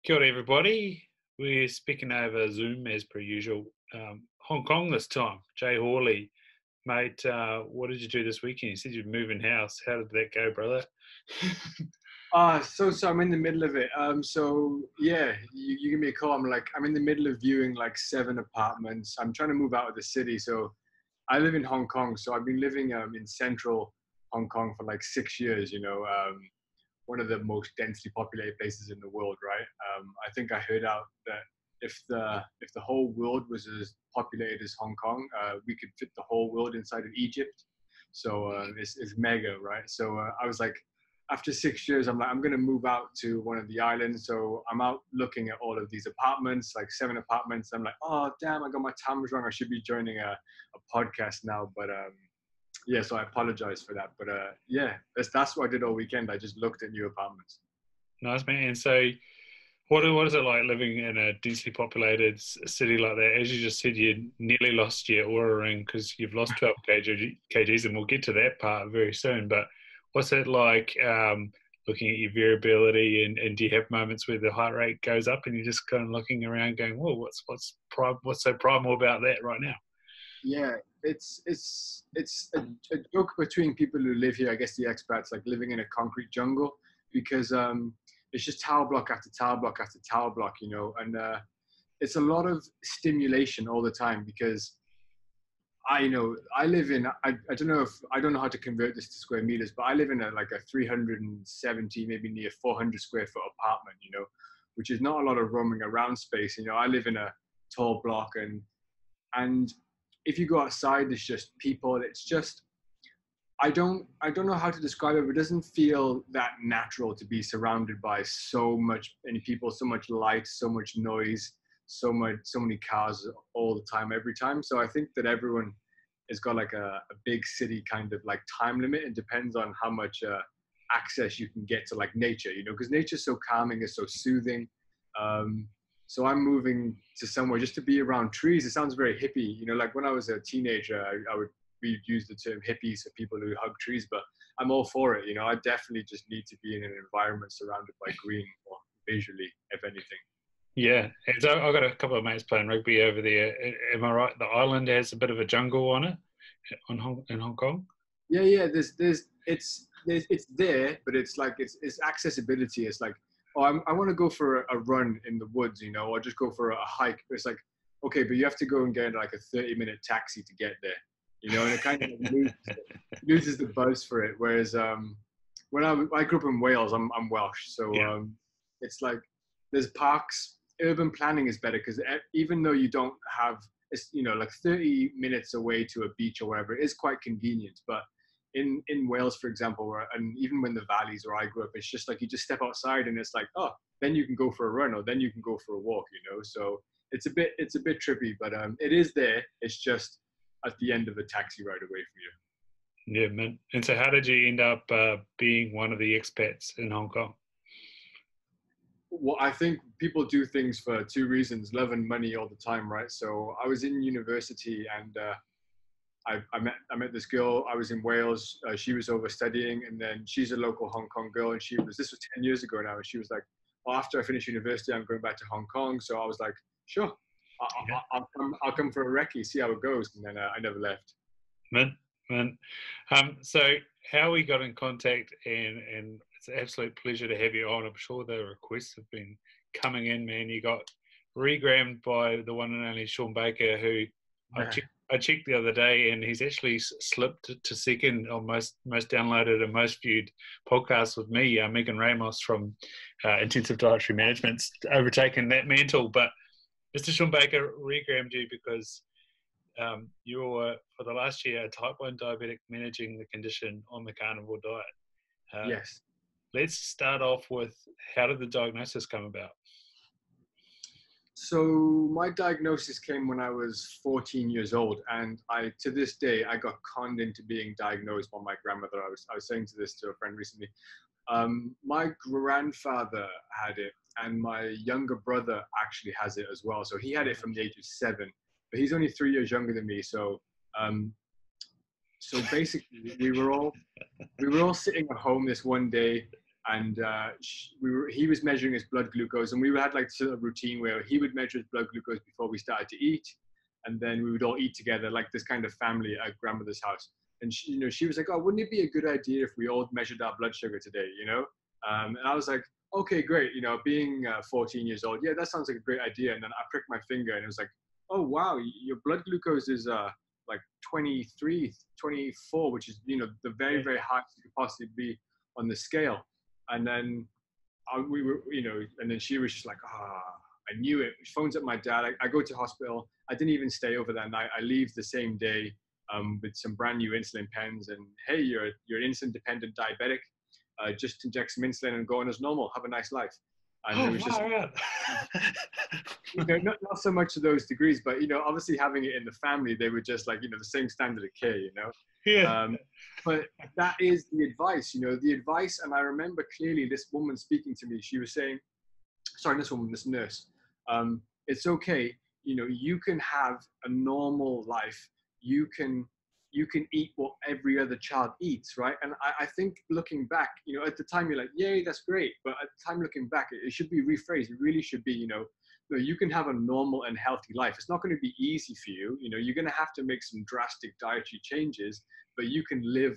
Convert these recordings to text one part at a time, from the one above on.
Kia ora, everybody. We're speaking over Zoom as per usual. Hong Kong this time. Jay Horley, mate, what did you do this weekend? You said you're moving house. How did that go, brother? So I'm in the middle of it. You give me a call. I'm in the middle of viewing like 7 apartments. I'm trying to move out of the city. So I live in Hong Kong. So I've been living in central Hong Kong for like 6 years, one of the most densely populated places in the world, right? I think I heard out that if the whole world was as populated as Hong Kong, we could fit the whole world inside of Egypt. So it's mega, right? So I was like, after 6 years, I'm like, I'm gonna move out to one of the islands. So I'm out looking at all of these apartments, like 7 apartments. I'm like, oh damn, I got my times wrong. I should be joining a podcast now, but yeah, so I apologize for that. But yeah, that's what I did all weekend. I just looked at new apartments. Nice, man. And so what is it like living in a densely populated city like that? As you just said, you nearly lost your aura ring because you've lost 12 kgs, and we'll get to that part very soon. But what's it like looking at your variability, and do you have moments where the heart rate goes up and you're just kind of looking around going, whoa, what's so primal about that right now? Yeah, it's a joke between people who live here, I guess the expats, like living in a concrete jungle, because it's just tower block after tower block after tower block, and it's a lot of stimulation all the time because I live in, I don't know how to convert this to square meters, but I live in like a 370, maybe near 400 square foot apartment, which is not a lot of roaming around space. I live in a tall block, and if you go outside, there's just people. It's just, I don't know how to describe it, but it doesn't feel that natural to be surrounded by so many people, so much light, so much noise, so many cars all the time, every time. So I think that everyone has got like a big city kind of like time limit. It depends on how much access you can get to like nature, because nature's so calming, it's so soothing. So I'm moving to somewhere just to be around trees. It sounds very hippie, like when I was a teenager, we'd use the term hippies for people who hug trees, but I'm all for it. I definitely just need to be in an environment surrounded by green, or visually, if anything. Yeah, and so I've got a couple of mates playing rugby over there. Am I right? The island has a bit of a jungle on it in Hong Kong. Yeah. It's there, but it's like it's accessibility. It's like, oh, I want to go for a run in the woods, or just go for a hike. But it's like, okay, but you have to go and get like a 30-minute taxi to get there, and it kind of loses the buzz for it. Whereas when I grew up in Wales, I'm Welsh, so Yeah. it's like there's parks. Urban planning is better because even though you don't have, it's like 30 minutes away to a beach or wherever, it is quite convenient. But in Wales, for example, and even when the valleys where I grew up, it's just like you just step outside and it's like, oh, then you can go for a run, or then you can go for a walk, So it's a bit trippy, but it is there. It's just at the end of a taxi ride away from you. Yeah, man. And so how did you end up being one of the expats in Hong Kong? Well, I think people do things for 2 reasons: love and money all the time, right? So I was in university, and I met this girl. I was in Wales. She was over studying, and then she's a local Hong Kong girl, and this was 10 years ago now, and she was like, well, after I finish university, I'm going back to Hong Kong. So I was like, sure, I'll come for a recce, see how it goes, and then I never left. Man. So how we got in contact, and it's an absolute pleasure to have you on. I'm sure the requests have been coming in, man. You got regrammed by the one and only Sean Baker, who I checked the other day, and he's actually slipped to second on most downloaded and most viewed podcasts with me. Megan Ramos from Intensive Dietary Management's overtaken that mantle. But Mr. Sean Baker regrammed you because you're, for the last year, a type 1 diabetic managing the condition on the carnivore diet. Yes. Let's start off with, how did the diagnosis come about? So my diagnosis came when I was 14 years old, and to this day, I got conned into being diagnosed by my grandmother. I was saying this to a friend recently. My grandfather had it, and my younger brother actually has it as well. So he had it from the age of 7, but he's only 3 years younger than me. So basically, we were all sitting at home this one day. and he was measuring his blood glucose, and we had like sort of routine where he would measure his blood glucose before we started to eat, and then we would all eat together like this kind of family at grandmother's house. And she was like, oh, wouldn't it be a good idea if we all measured our blood sugar today, and I was like, okay, great, being 14 years old, yeah, that sounds like a great idea. And then I pricked my finger and it was like, oh wow, your blood glucose is like 23, 24, which is the very, very highest you could possibly be on the scale. And then we were, and then she was just like, I knew it. She phones up my dad. I go to hospital. I didn't even stay over that night. I leave the same day with some brand new insulin pens. And hey, you're an insulin dependent diabetic. Just inject some insulin and go on as normal. Have a nice life. And it was just, not so much to those degrees, but obviously having it in the family, they were just like, the same standard of care, Yeah. But that is the advice, the advice. And I remember clearly this woman speaking to me. She was saying, this nurse, it's okay. You can have a normal life. You can eat what every other child eats, right? And I think looking back, at the time you're like, yay, that's great. But at the time looking back, it should be rephrased. It really should be, you can have a normal and healthy life. It's not going to be easy for you. You're going to have to make some drastic dietary changes, but you can live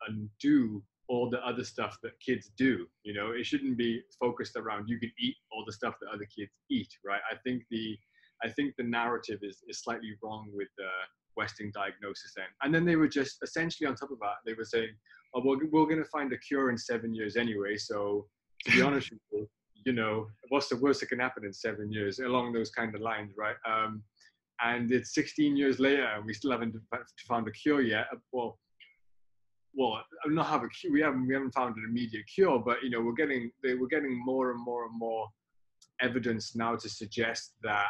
and do all the other stuff that kids do. It shouldn't be focused around you can eat all the stuff that other kids eat, right? I think the narrative is slightly wrong with the Western diagnosis then. And then they were just essentially on top of that, they were saying, oh, we're going to find a cure in 7 years anyway. So to be honest with you, what's the worst that can happen in 7 years, along those kind of lines, right? And it's 16 years later and we still haven't found a cure yet. Well, not have a cure. We haven't found an immediate cure, but we're getting more and more and more evidence now to suggest that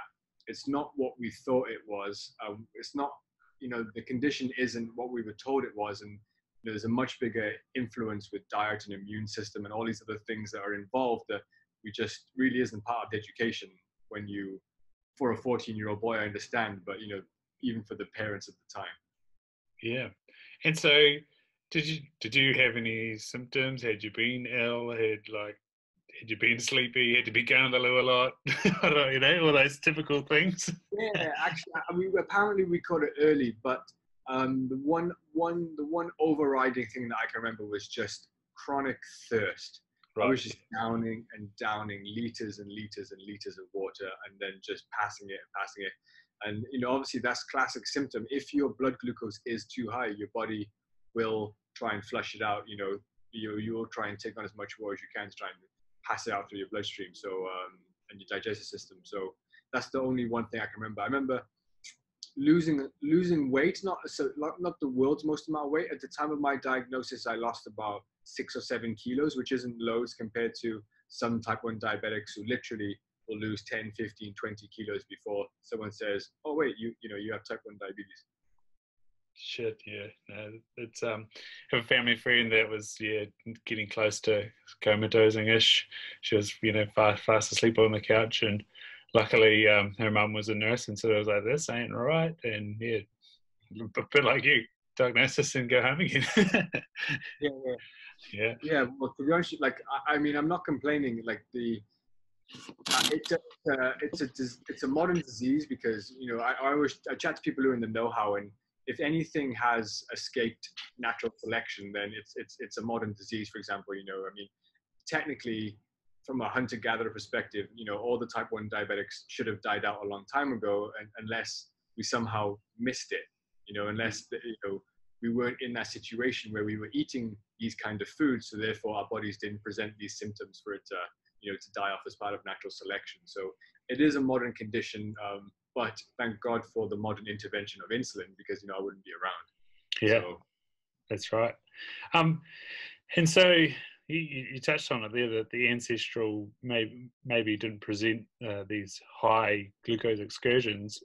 it's not what we thought it was. It's not, the condition isn't what we were told it was, and there's a much bigger influence with diet and immune system and all these other things that are involved that we just really isn't part of the education. For a 14-year-old boy, I understand, but even for the parents at the time. Yeah, and so. Did you have any symptoms? Had you been ill? Had you been sleepy? Had you been going to the loo a lot? I don't know, all those typical things. Yeah, actually, apparently we caught it early, but the one overriding thing that I can remember was just chronic thirst. Right. I was just downing and downing liters and liters and liters of water, and then just passing it. And obviously that's classic symptom. If your blood glucose is too high, your body will try and flush it out. You'll try and take on as much water as you can to try and pass it out through your bloodstream, so and your digestive system. So that's the only one thing I can remember. I remember losing weight, not the world's most amount of weight. At the time of my diagnosis, I lost about 6 or 7 kilos, which isn't loads compared to some type 1 diabetics who literally will lose 10, 15, 20 kilos before someone says, oh wait, you have type 1 diabetes. Shit, yeah. No, it's have a family friend that was getting close to comatosing-ish. She was fast asleep on the couch, and luckily her mum was a nurse, and so I was like, this ain't right. And a bit like you, diagnosis and go home again. Yeah. Well, to be honest, I'm not complaining. Like it's a modern disease because I chat to people who are in the know-how, and if anything has escaped natural selection, then it's a modern disease. For example, technically, from a hunter-gatherer perspective, all the type 1 diabetics should have died out a long time ago, unless we somehow missed it. Unless we weren't in that situation where we were eating these kind of foods, so therefore our bodies didn't present these symptoms for it to to die off as part of natural selection. So it is a modern condition, but thank God for the modern intervention of insulin, because I wouldn't be around. Yeah, so. That's right. And so you touched on it there, that the ancestral maybe didn't present these high glucose excursions.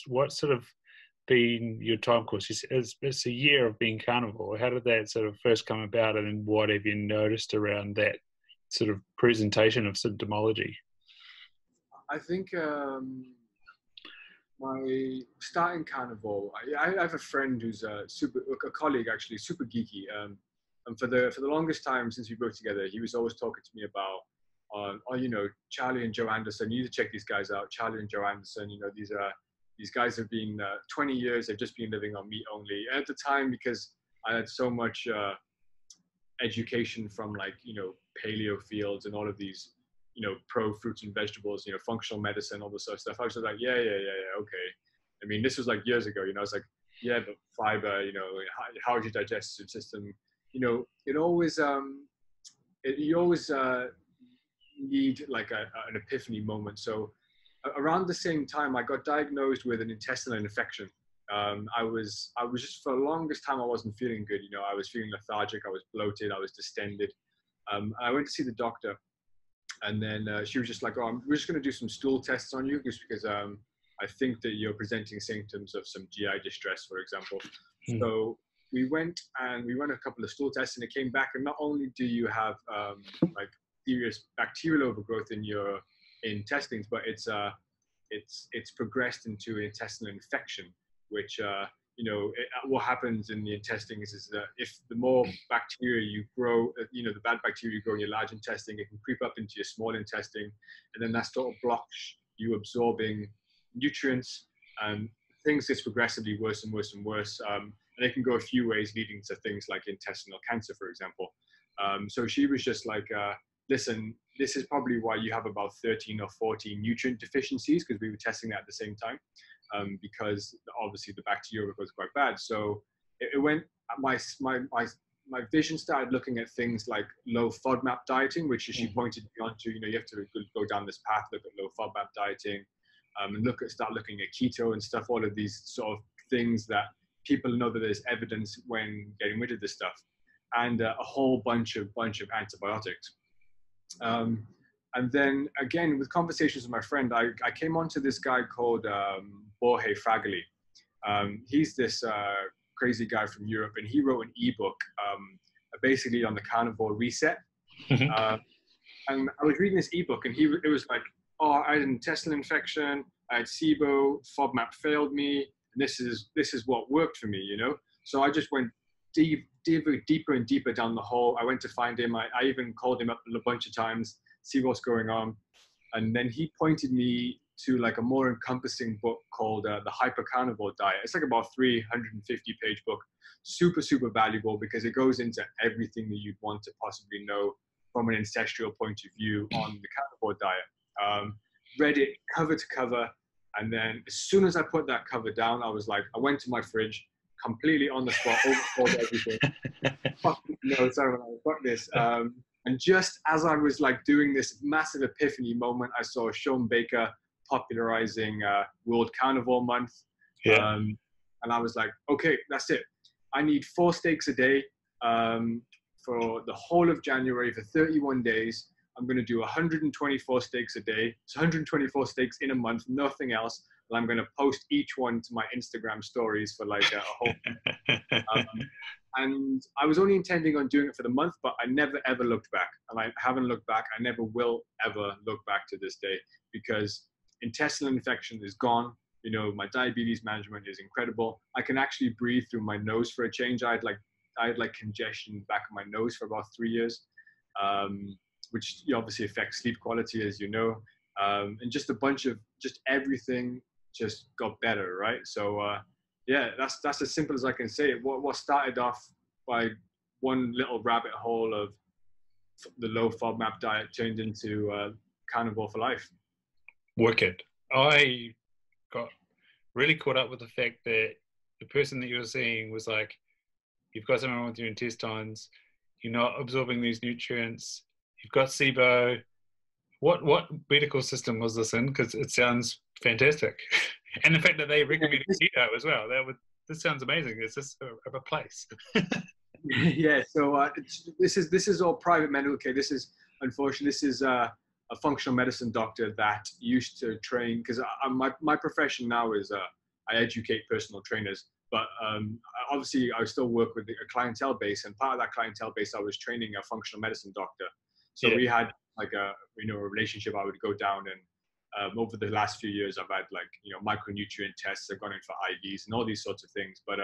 What sort of been your time course? It's a year of being carnivore. How did that sort of first come about, and then what have you noticed around that sort of presentation of symptomology? I think my starting carnivore, I have a friend who's a colleague actually, super geeky, And for the longest time since we worked together, he was always talking to me about, oh, you know, Charlie and Joe Anderson, you need to check these guys out. Charlie and Joe Anderson, you know, these guys have been 20 years, they've just been living on meat only. And at the time, because I had so much education from, like, you know, paleo fields and all of these, you know, pro fruits and vegetables, you know, functional medicine, all this sort of stuff, I was just like, yeah, okay. I mean, this was like years ago, you know. I was like, yeah, but fiber, you know, how is your digestive system? You know, you always need like an epiphany moment. So around the same time, I got diagnosed with an intestinal infection. I was just, for the longest time, I wasn't feeling good. You know, I was feeling lethargic, I was bloated, I was distended. I went to see the doctor, and then she was just like, oh, we're just going to do some stool tests on you, just because I think that you're presenting symptoms of some GI distress, for example. So we went a couple of stool tests, and it came back, and not only do you have like serious bacterial overgrowth in your intestines, but it's progressed into an intestinal infection, which you know, what happens in the intestines is that if the more bacteria you grow, you know, the bad bacteria you grow in your large intestine, it can creep up into your small intestine, and then that sort of blocks you absorbing nutrients, and things gets progressively worse and worse and worse. And it can go a few ways, leading to things like intestinal cancer, for example. So she was just like, listen, this is probably why you have about 13 or 14 nutrient deficiencies, because we were testing that at the same time, because obviously the bacteria was quite bad. So it went, my vision started looking at things like low FODMAP dieting, which she pointed me onto. You know, you have to go down this path, look at low FODMAP dieting, and start looking at keto and stuff, all of these sort of things that people know that there's evidence when getting rid of this stuff, and a whole bunch of antibiotics. And then again, with conversations with my friend, I came onto this guy called Jorge Fragile. He's this crazy guy from Europe, and he wrote an ebook basically on the carnivore reset. And I was reading this ebook, and it was like, oh, I had an intestinal infection, I had SIBO, FODMAP failed me, and this is what worked for me, you know. So I just went deeper and deeper down the hole. I went to find him. I even called him up a bunch of times, see what's going on. And then he pointed me to like a more encompassing book called The Hyper Carnivore Diet. It's like about 350-page book, super, super valuable, because it goes into everything that you'd want to possibly know from an ancestral point of view on the carnivore diet. Read it cover to cover. And then as soon as I put that cover down, I was like, I went to my fridge, completely on the spot, overhauled everything. Fuck this. And just as I was like doing this massive epiphany moment, I saw Sean Baker popularizing World Carnivore Month. And I was like, okay, that's it. I need 4 steaks a day for the whole of January for 31 days. I'm going to do 124 steaks a day. It's 124 steaks in a month, nothing else. And I'm going to post each one to my Instagram stories for like a whole and I was only intending on doing it for the month, but I never ever looked back. And I haven't looked back. I never will ever look back to this day, because intestinal infection is gone. You know, my diabetes management is incredible. I can actually breathe through my nose for a change. I had like congestion in the back of my nose for about 3 years, which obviously affects sleep quality, as you know. And just a bunch of everything just got better, right? So yeah, that's as simple as I can say it. What started off by one little rabbit hole of the low FODMAP diet turned into Carnivore for life. Wicked. I got really caught up with the fact that the person that you were seeing was like, you've got something wrong with your intestines, you're not absorbing these nutrients, you've got SIBO. What medical system was this in? Because it sounds fantastic. And the fact that they recommended keto as well, this sounds amazing. It's just a place. Yeah, so this is all private medical care. This is, unfortunately, this is a functional medicine doctor that used to train, because my profession now is I educate personal trainers, but obviously I still work with a clientele base, and part of that clientele base, I was training a functional medicine doctor. So we had like a relationship. I would go down, and over the last few years, I've had like micronutrient tests. I've gone in for IVs and all these sorts of things. But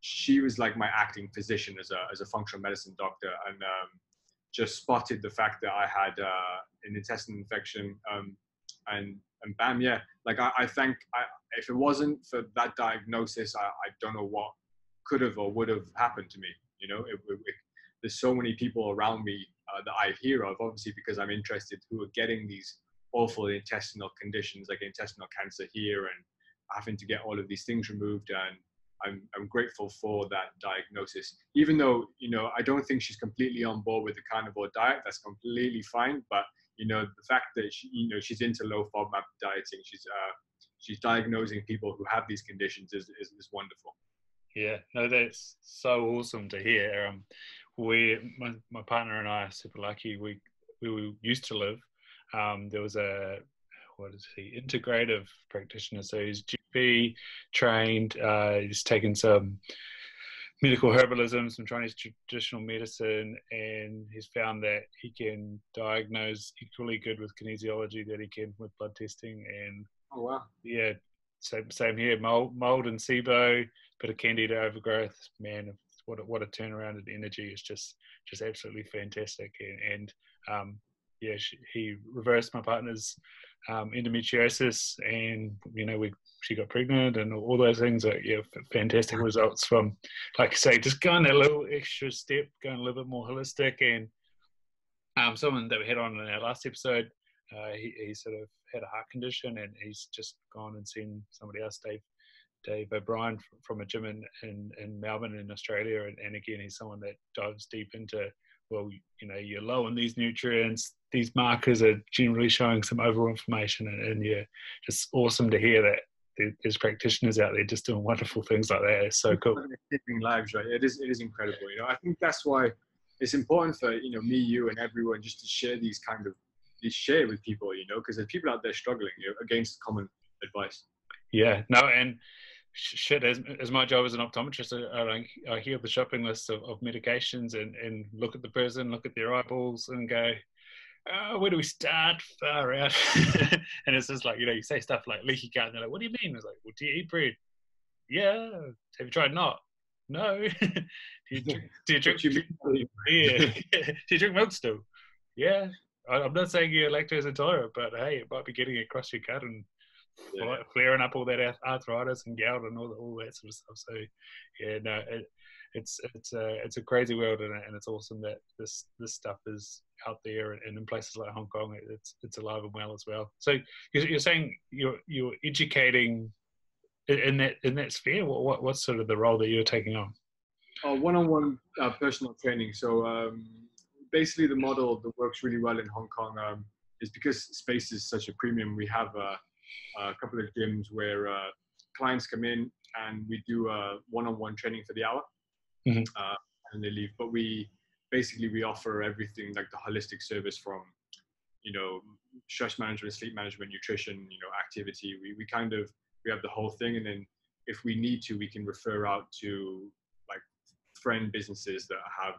she was like my acting physician as a functional medicine doctor, and just spotted the fact that I had an intestinal infection, and bam, yeah, like I think if it wasn't for that diagnosis, I don't know what could have or would have happened to me. You know, there's so many people around me that I hear of, obviously because I'm interested, who are getting these awful intestinal conditions like intestinal cancer here and having to get all of these things removed. And I'm grateful for that diagnosis, even though, you know, I don't think she's completely on board with the carnivore diet. That's completely fine. But, you know, the fact that she, you know, she's into low FODMAP dieting, she's diagnosing people who have these conditions is wonderful. Yeah, no, that's so awesome to hear. My partner and I are super lucky. We used to live. There was a, what is he, integrative practitioner. So he's GP trained. He's taken some medical herbalism, some Chinese traditional medicine, and he's found that he can diagnose equally good with kinesiology that he can with blood testing. And oh wow, yeah, same here. Mold and SIBO, bit of candida overgrowth. Man, what a turnaround in energy. Is just absolutely fantastic. And yeah, he reversed my partner's endometriosis, and you know, she got pregnant and all those things. Yeah, fantastic results from, like I say, just going a little extra step, going a little bit more holistic. And someone that we had on in our last episode, he sort of had a heart condition, and he's just gone and seen somebody else, Dave O'Brien, from a gym in Melbourne in Australia. And again, he's someone that dives deep into, well, you know, you're low on these nutrients, these markers are generally showing some overinflammation, and yeah, just awesome to hear that there's practitioners out there just doing wonderful things like that. It's so cool. Saving lives, right? It is incredible. You know, I think that's why it's important for, you know, me, you, and everyone just to share share with people, you know, because there's people out there struggling, you know, against common advice. Yeah, no, and shit, as my job as an optometrist, I hear the shopping list of medications and look at the person, look at their eyeballs, and go, oh, where do we start? Far out. And it's just like, you know, you say stuff like leaky gut, and they're like, what do you mean? It's like, well, do you eat bread? Yeah. Have you tried not? No. do you drink yeah. Do you drink milk still? Yeah. I'm not saying you're lactose intolerant, but hey, it might be getting across your gut and flaring up all that arthritis and gout and all that sort of stuff. So yeah, no, it's a crazy world, and it's awesome that this stuff is out there, and in places like Hong Kong, it's alive and well as well. So you're saying you're educating in that sphere. What's sort of the role that you're taking on? One-on-one personal training. So basically, the model that works really well in Hong Kong is because space is such a premium. We have a couple of gyms where clients come in and we do one-on-one training for the hour, and they leave. But we offer everything, like the holistic service, from, you know, stress management, sleep management, nutrition, you know, activity. We have the whole thing, and then if we need to, we can refer out to like friend businesses that have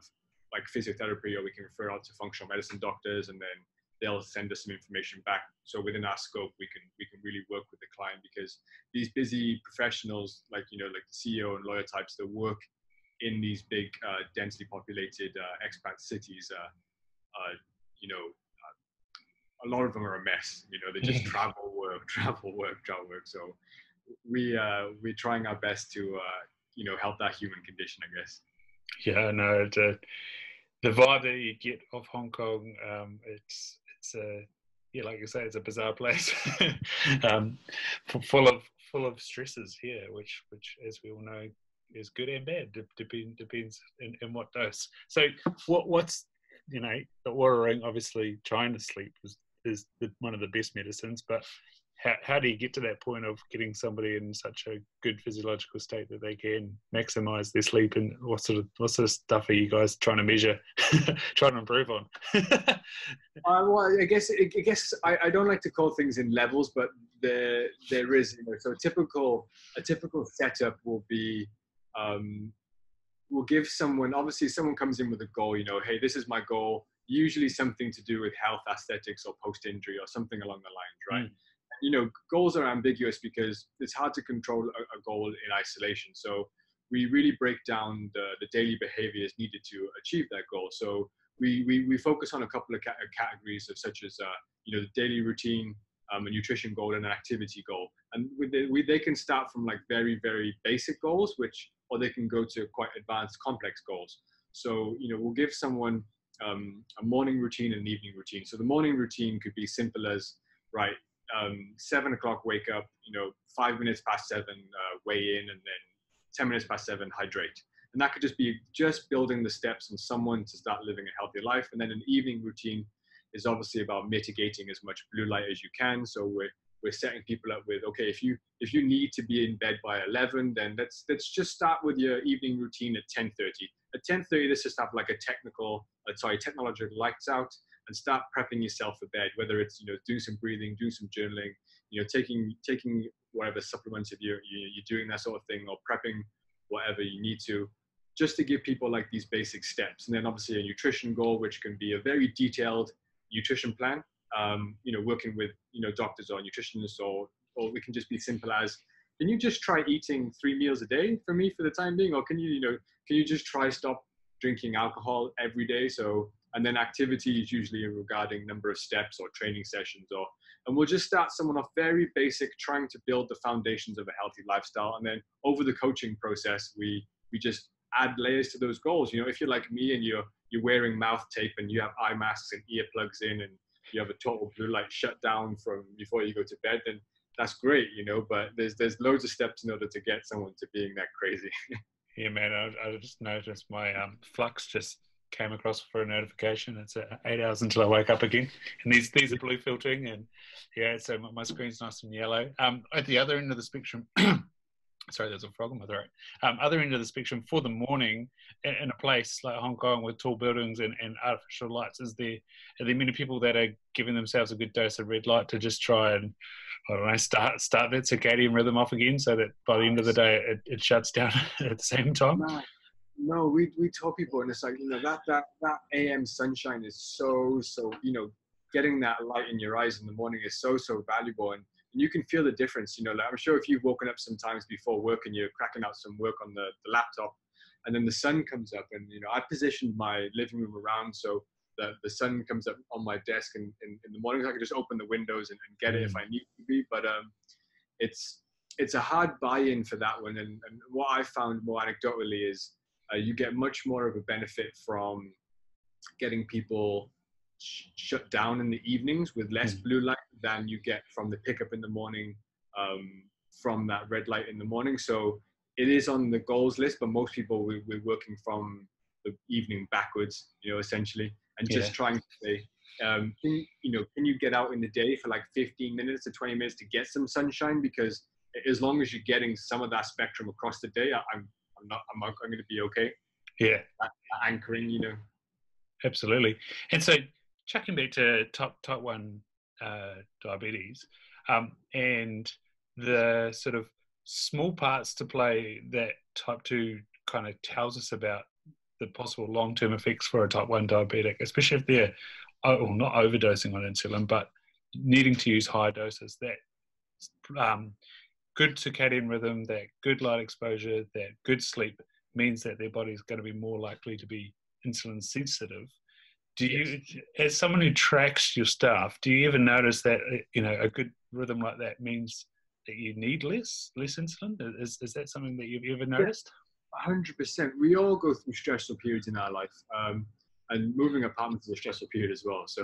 like physiotherapy, or we can refer out to functional medicine doctors, and then they'll send us some information back. So within our scope, we can really work with the client, because these busy professionals, like, you know, like the CEO and lawyer types that work in these big, densely populated expat cities, you know, a lot of them are a mess. You know, they just travel work. So we're trying our best to, you know, help that human condition, I guess. Yeah, no, the vibe that you get of Hong Kong, it's yeah, like you say, it's a bizarre place, full of stresses here, which as we all know is good and bad. Depends in what dose. So what's, you know, the Oura ring, obviously trying to sleep is one of the best medicines, but how do you get to that point of getting somebody in such a good physiological state that they can maximize their sleep? And what sort of stuff are you guys trying to measure, trying to improve on? Well, I guess I don't like to call things in levels, but there is, you know, so a typical setup will be, we'll give someone, obviously someone comes in with a goal, you know, hey, this is my goal, usually something to do with health, aesthetics, or post-injury, or something along the lines, right? You know, goals are ambiguous because it's hard to control a goal in isolation. So we really break down the daily behaviors needed to achieve that goal. So we focus on a couple of categories of such as you know, the daily routine, a nutrition goal, and an activity goal. And they can start from like very, very basic goals, or they can go to quite advanced, complex goals. So, you know, we'll give someone a morning routine and an evening routine. So the morning routine could be simple as, right, 7 o'clock wake up, you know, 5 minutes past 7 weigh in, and then 10 minutes past 7 hydrate. And that could just be just building the steps on someone to start living a healthy life. And then an evening routine is obviously about mitigating as much blue light as you can. So we're setting people up with, okay, if you need to be in bed by 11, then let's just start with your evening routine at 10:30. At 10:30, let's just have like a technological lights out, and start prepping yourself for bed. Whether it's, you know, do some breathing, do some journaling, you know, taking whatever supplements if you're doing that sort of thing, or prepping whatever you need to, just to give people like these basic steps. And then obviously a nutrition goal, which can be a very detailed nutrition plan, you know, working with, you know, doctors or nutritionists, or it can just be simple as, can you just try eating 3 meals a day for me for the time being? Or can you just try stop drinking alcohol every day? So, and then activity is usually regarding number of steps or training sessions, and we'll just start someone off very basic, trying to build the foundations of a healthy lifestyle. And then over the coaching process, we just add layers to those goals. You know, if you're like me and you're wearing mouth tape and you have eye masks and earplugs in, and you have a total blue light shutdown from before you go to bed, then that's great, you know, but there's loads of steps in order to get someone to being that crazy. Yeah, man, I just noticed my flux just came across for a notification. It's 8 hours until I wake up again, and these are blue filtering, and yeah, so my screen's nice and yellow. At the other end of the spectrum, sorry, there's a frog in my throat. Other end of the spectrum, for the morning, in a place like Hong Kong with tall buildings and artificial lights, are there many people that are giving themselves a good dose of red light to just try and, I don't know, start that circadian rhythm off again, so that by the end of the day it shuts down at the same time? No, we tell people, and it's like, you know, that AM sunshine is so, you know, getting that light in your eyes in the morning is so valuable, and you can feel the difference. You know, like, I'm sure if you've woken up sometimes before work and you're cracking out some work on the laptop, and then the sun comes up, and, you know, I positioned my living room around so that the sun comes up on my desk, and in the mornings I can just open the windows and get it if I need to be. But it's a hard buy-in for that one, and what I found more anecdotally is you get much more of a benefit from getting people shut down in the evenings with less blue light than you get from the pickup in the morning, from that red light in the morning. So it is on the goals list, but most people we're working from the evening backwards, you know, essentially, and just trying to say, can you get out in the day for like 15 minutes to 20 minutes to get some sunshine? Because as long as you're getting some of that spectrum across the day, I'm going to be okay. Yeah, that anchoring, you know. Absolutely. And so, chucking back to type 1 diabetes, and the sort of small parts to play that type 2 kind of tells us about the possible long-term effects for a type 1 diabetic, especially if they're not overdosing on insulin, but needing to use high doses. That good circadian rhythm, that good light exposure, that good sleep means that their body's going to be more likely to be insulin sensitive. Do you, as someone who tracks your stuff, do you ever notice that, you know, a good rhythm like that means that you need less insulin? Is that something that you've ever noticed? 100%. We all go through stressful periods in our life, and moving apartments is a stressful period as well. So,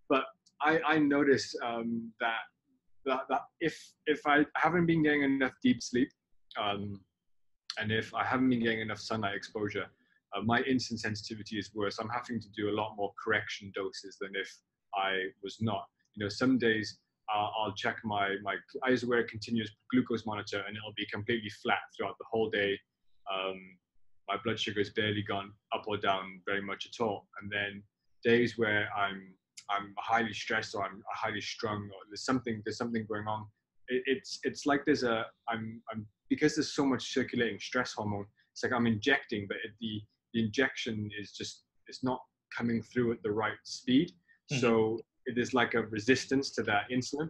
but I notice that if I haven't been getting enough deep sleep, and if I haven't been getting enough sunlight exposure, my insulin sensitivity is worse. I'm having to do a lot more correction doses than if I was not. You know, some days I'll check I used to wear a continuous glucose monitor, and it'll be completely flat throughout the whole day. My blood sugar has barely gone up or down very much at all. And then days where I'm highly stressed, or I'm highly strung, or there's something going on. It's like because there's so much circulating stress hormone. It's like I'm injecting, but the injection it's not coming through at the right speed. Mm-hmm. So it is like a resistance to that insulin.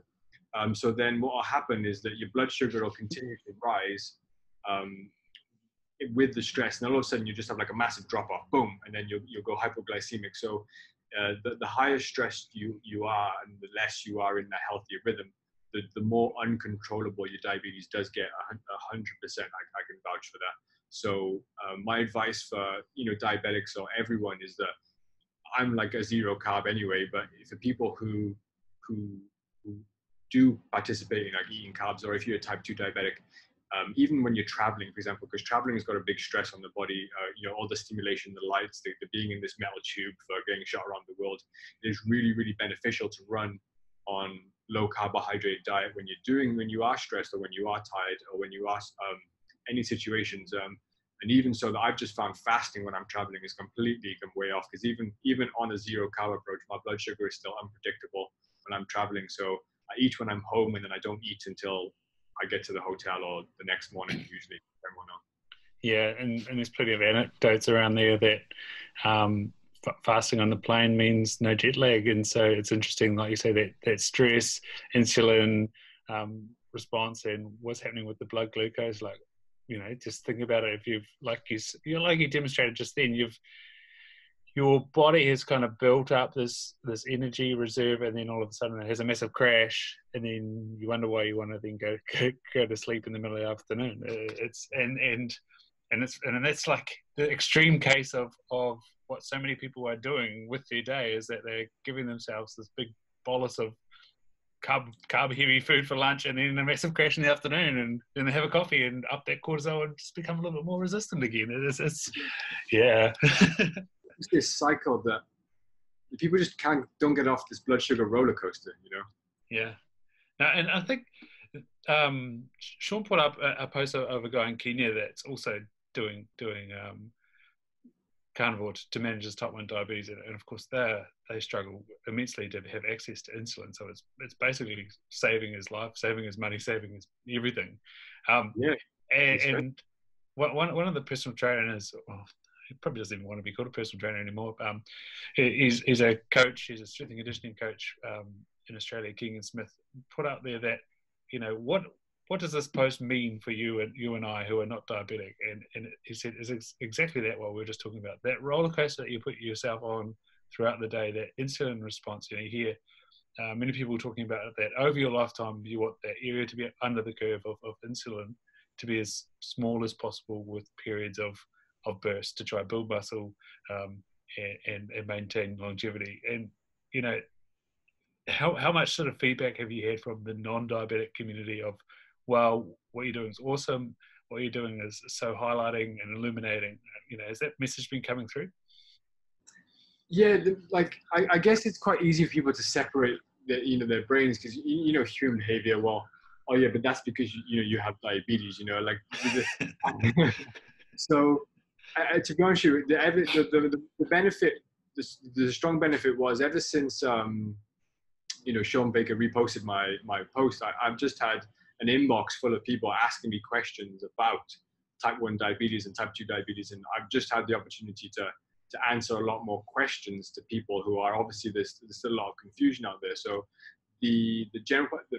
So then what will happen is that your blood sugar will continue to rise, with the stress, and all of a sudden you just have like a massive drop off, boom, and then you'll go hypoglycemic. So the higher stressed you are, and the less you are in a healthier rhythm, the more uncontrollable your diabetes does get. 100%, I can vouch for that. So my advice for diabetics or everyone is that I'm like a zero carb anyway, but for people who do participate in like eating carbs, or if you're a type 2 diabetic, even when you're traveling, for example, because traveling has got a big stress on the body, all the stimulation, the lights, the being in this metal tube for getting shot around the world, it is really, really beneficial to run on low carbohydrate diet when you are stressed, or when you are tired, or when you are any situations. And even so, that I've just found fasting when I'm traveling is completely come way off, because even on a zero carb approach, my blood sugar is still unpredictable when I'm traveling. So I eat when I'm home, and then I don't eat until I get to the hotel or the next morning, usually. Yeah, and there's plenty of anecdotes around there that fasting on the plane means no jet lag, and so it's interesting, like you say, that stress, insulin response, and what's happening with the blood glucose. Like, just think about it. If you've like you demonstrated just then, your body has kind of built up this energy reserve, and then all of a sudden it has a massive crash, and then you wonder why you want to then go to sleep in the middle of the afternoon. And that's like the extreme case of what so many people are doing with their day, is that they're giving themselves this big bolus of carb heavy food for lunch, and then a massive crash in the afternoon, and then they have a coffee and up that cortisol and just become a little bit more resistant again. It's yeah. It's this cycle that people just don't get off this blood sugar roller coaster, Yeah. And I think Sean put up a post of a guy in Kenya that's also doing Carnivore to manage his type 1 diabetes, and of course they struggle immensely to have access to insulin. So it's basically saving his life, saving his money, saving his everything. And one of the personal trainers, he probably doesn't even want to be called a personal trainer anymore. He's a coach. He's a strength and conditioning coach in Australia, Keegan Smith, put out there that what does this post mean for you and I who are not diabetic? And he said it's exactly that what we were just talking about. That roller coaster that you put yourself on throughout the day, that insulin response. You hear many people talking about that over your lifetime, you want that area to be under the curve of insulin to be as small as possible, with periods of burst to try to build muscle and maintain longevity. And how much sort of feedback have you had from the non-diabetic community of, wow, what you're doing is awesome, what you're doing is so highlighting and illuminating? Has that message been coming through? Yeah, I guess it's quite easy for people to separate their brains, because human behavior. Well, oh yeah, but that's because you have diabetes. So to be honest with you, the benefit, the strong benefit was, ever since Sean Baker reposted my post, I've just had an inbox full of people asking me questions about type 1 diabetes and type 2 diabetes, and I've just had the opportunity to answer a lot more questions to people who are, obviously there's still a lot of confusion out there. So the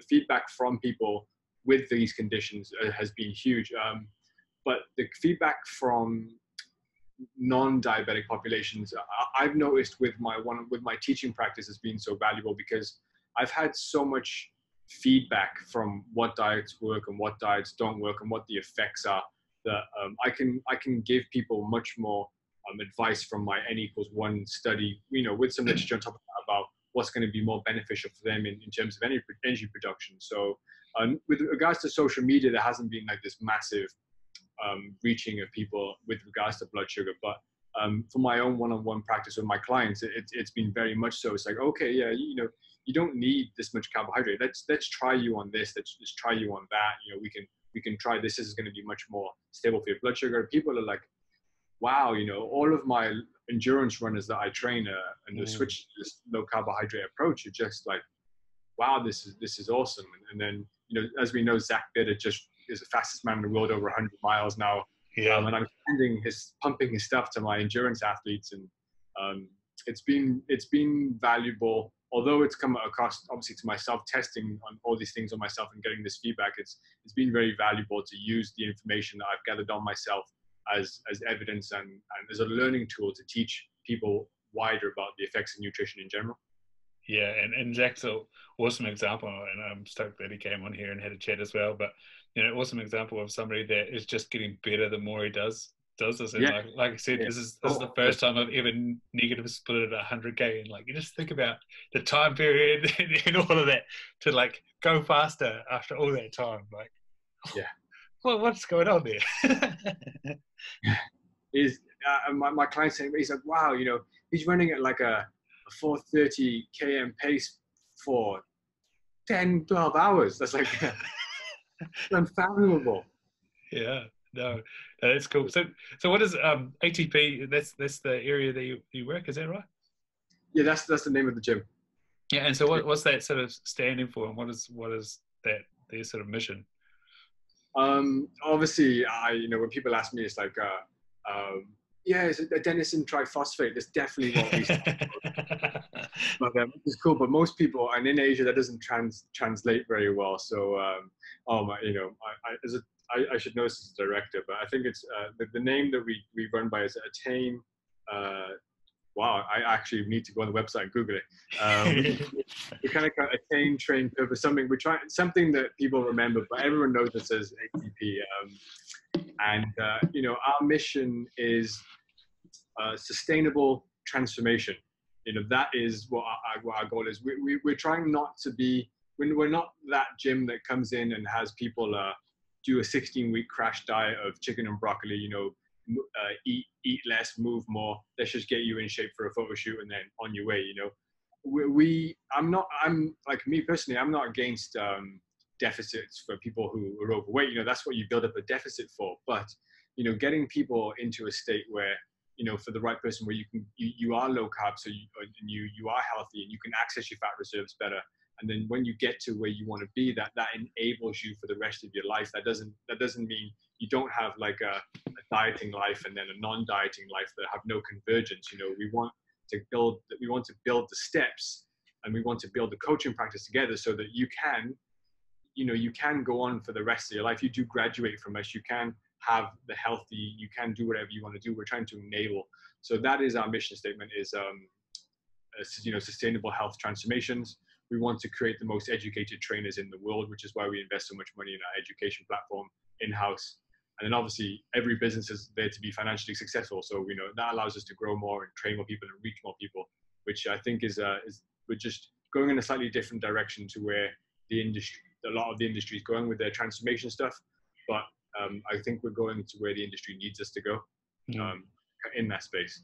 feedback from people with these conditions has been huge, but the feedback from non-diabetic populations, I've noticed with my teaching practice, has been so valuable, because I've had so much feedback from what diets work and what diets don't work and what the effects are, that I can give people much more advice from my N=1 study, with some literature on top of that, about what's going to be more beneficial for them in terms of energy production. So with regards to social media, there hasn't been like this massive reaching of people with regards to blood sugar, but for my own one-on-one practice with my clients, it's been very much so. It's like, okay, yeah, you don't need this much carbohydrate. Let's try you on this. Let's try you on that. We can try this. This is going to be much more stable for your blood sugar. People are like, wow, all of my endurance runners that I train and the switch to this low carbohydrate approach are just like, wow, this is awesome. And then as we know, Zach Bitter just is the fastest man in the world, over 100 miles now. Yeah. And I'm pumping his stuff to my endurance athletes, and it's been valuable although it's come at a cost, obviously, to myself, testing on all these things on myself and getting this feedback, it's been very valuable to use the information that I've gathered on myself as evidence and as a learning tool to teach people wider about the effects of nutrition in general. Yeah, and Zach's an awesome example, and I'm stoked that he came on here and had a chat as well. But awesome example of somebody that is just getting better the more he does this. And Yeah. like I said, Yeah. this is the first time I've ever negative split it at 100K, and like you just think about the time period and all of that to like go faster after all that time. Like, yeah, what's going on there? Is my client saying, he's like, wow, he's running at like a 4:30 km pace for 10-12 hours. That's like unfathomable. Yeah, no, that's cool. So what is ATP? That's the area that you work, is that right? Yeah, that's the name of the gym. Yeah, and so what's that sort of standing for, and what is that their sort of mission? Obviously, when people ask me, it's like, yeah, it's adenosine triphosphate. That's definitely what we but it's cool. But most people, and in Asia, that doesn't translate very well. So, I should know this as a director, but I think it's the name that we run by is Attain. Wow, I actually need to go on the website and Google it. We kind of attain, train, purpose, something. We're trying something that people remember, but everyone knows it says ATP. Our mission is sustainable transformation. That is what our goal is. We're trying not to be. We're not that gym that comes in and has people do a 16-week crash diet of chicken and broccoli. Eat less, move more. Let's just get you in shape for a photo shoot and then on your way. I'm like me personally, I'm not against deficits for people who are overweight. That's what you build up a deficit for. But getting people into a state where for the right person, where you are low carb, so you are healthy and you can access your fat reserves better. And then when you get to where you want to be, that enables you for the rest of your life. That doesn't mean you don't have like a dieting life and then a non-dieting life that have no convergence. We want to build the steps, and we want to build the coaching practice together so that you can go on for the rest of your life. You do graduate from us. You can have the healthy. You can do whatever you want to do. We're trying to enable. So that is our mission statement: is sustainable health transformations. We want to create the most educated trainers in the world, which is why we invest so much money in our education platform in-house. And then obviously every business is there to be financially successful. So, that allows us to grow more and train more people and reach more people, which I think is we're just going in a slightly different direction to where a lot of the industry is going with their transformation stuff. But I think we're going to where the industry needs us to go in that space.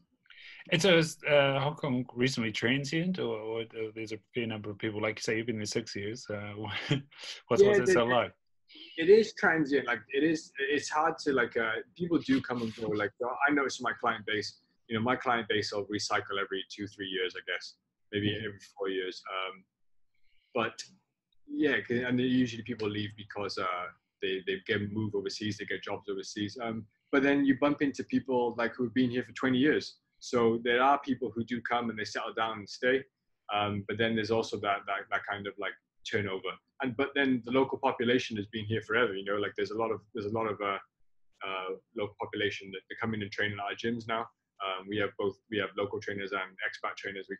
And so is Hong Kong recently transient, or there's a fair number of people, like you say, you've been there 6 years. What's it so like? It is transient. Like it's hard to people do come and go. Like I notice my client base, my client base will recycle every 2-3 years, I guess, maybe every 4 years. But yeah, and usually people leave because they move overseas, they get jobs overseas. But then you bump into people like who've been here for 20 years. So there are people who do come and they settle down and stay. But then there's also that kind of like turnover. But then the local population has been here forever. Like there's a lot of local population that they come in and train in our gyms now. We have local trainers and expat trainers. We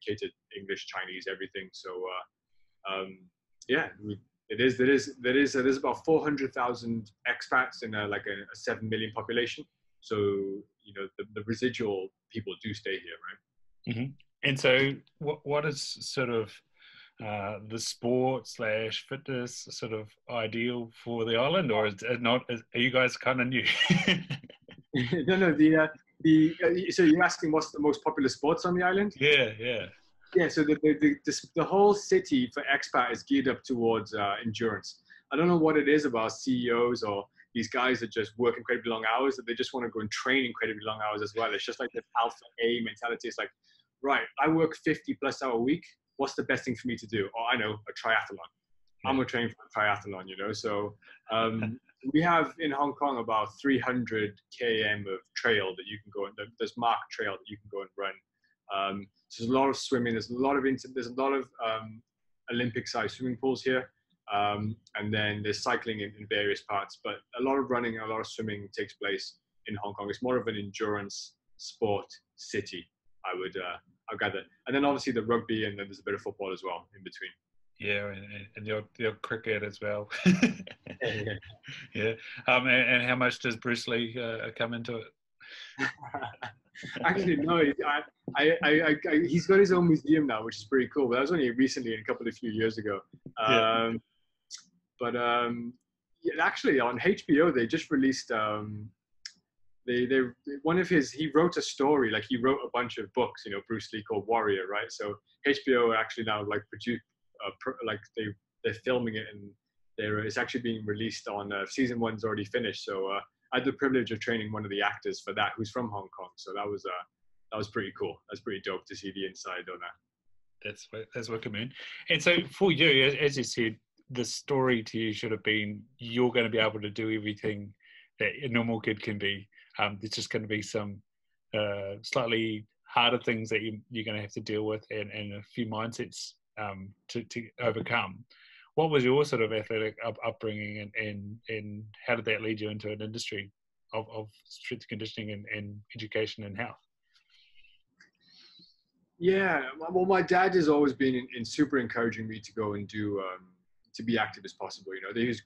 cater English, Chinese, everything. So there's about 400,000 expats in a 7 million population. So the residual people do stay here, right? Mm-hmm. And so what is sort of the sport/fitness sort of ideal for the island, or is it not? Are you guys kind of new? No. So you're asking what's the most popular sports on the island? Yeah. So the whole city for expat is geared up towards endurance. I don't know what it is about CEOs or these guys that just work incredibly long hours that they just want to go and train incredibly long hours as well. It's just like this alpha A mentality. It's like, right, I work 50+ hour a week. What's the best thing for me to do? Oh, I know, a triathlon. I'm going to train for a triathlon, So we have in Hong Kong about 300 km of trail that you can go and there's marked trail that you can go and run. So there's a lot of swimming. There's a lot of Olympic-sized swimming pools here, and then there's cycling in various parts. But a lot of running and a lot of swimming takes place in Hong Kong. It's more of an endurance sport city, I gather. And then obviously the rugby, and then there's a bit of football as well in between. Yeah, and the odd cricket as well. Yeah. Yeah. And how much does Bruce Lee come into it? Actually, no. He's got his own museum now, which is pretty cool. But that was only recently, a few years ago. Yeah. Yeah, actually, on HBO, they just released. He wrote a story, like he wrote a bunch of books, Bruce Lee, called Warrior, right? So HBO actually now they're filming it, and it's actually being released on season 1's already finished. So I had the privilege of training one of the actors for that, who's from Hong Kong. So that was pretty cool. That's pretty dope to see the inside on that. That's what I mean. And so for you, as you said, the story to you should have been, you're going to be able to do everything that a normal kid can be. There's just going to be some slightly harder things that you're going to have to deal with, and a few mindsets to overcome. What was your sort of athletic upbringing, and how did that lead you into an industry of strength and conditioning and education and health? Yeah, well, my dad has always been in super encouraging me to go and do to be active as possible. He was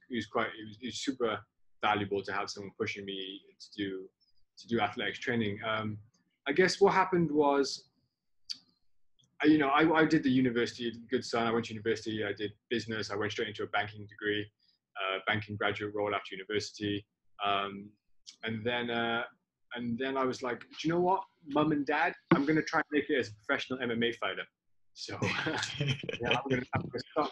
super valuable to have someone pushing me to do athletics training. I guess what happened was, I did the university, good son. I went to university. I did business. I went straight into a banking degree, banking graduate role after university, and then I was like, do you know what, Mum and Dad, I'm gonna try and make it as a professional MMA fighter. So yeah, I'm gonna stop.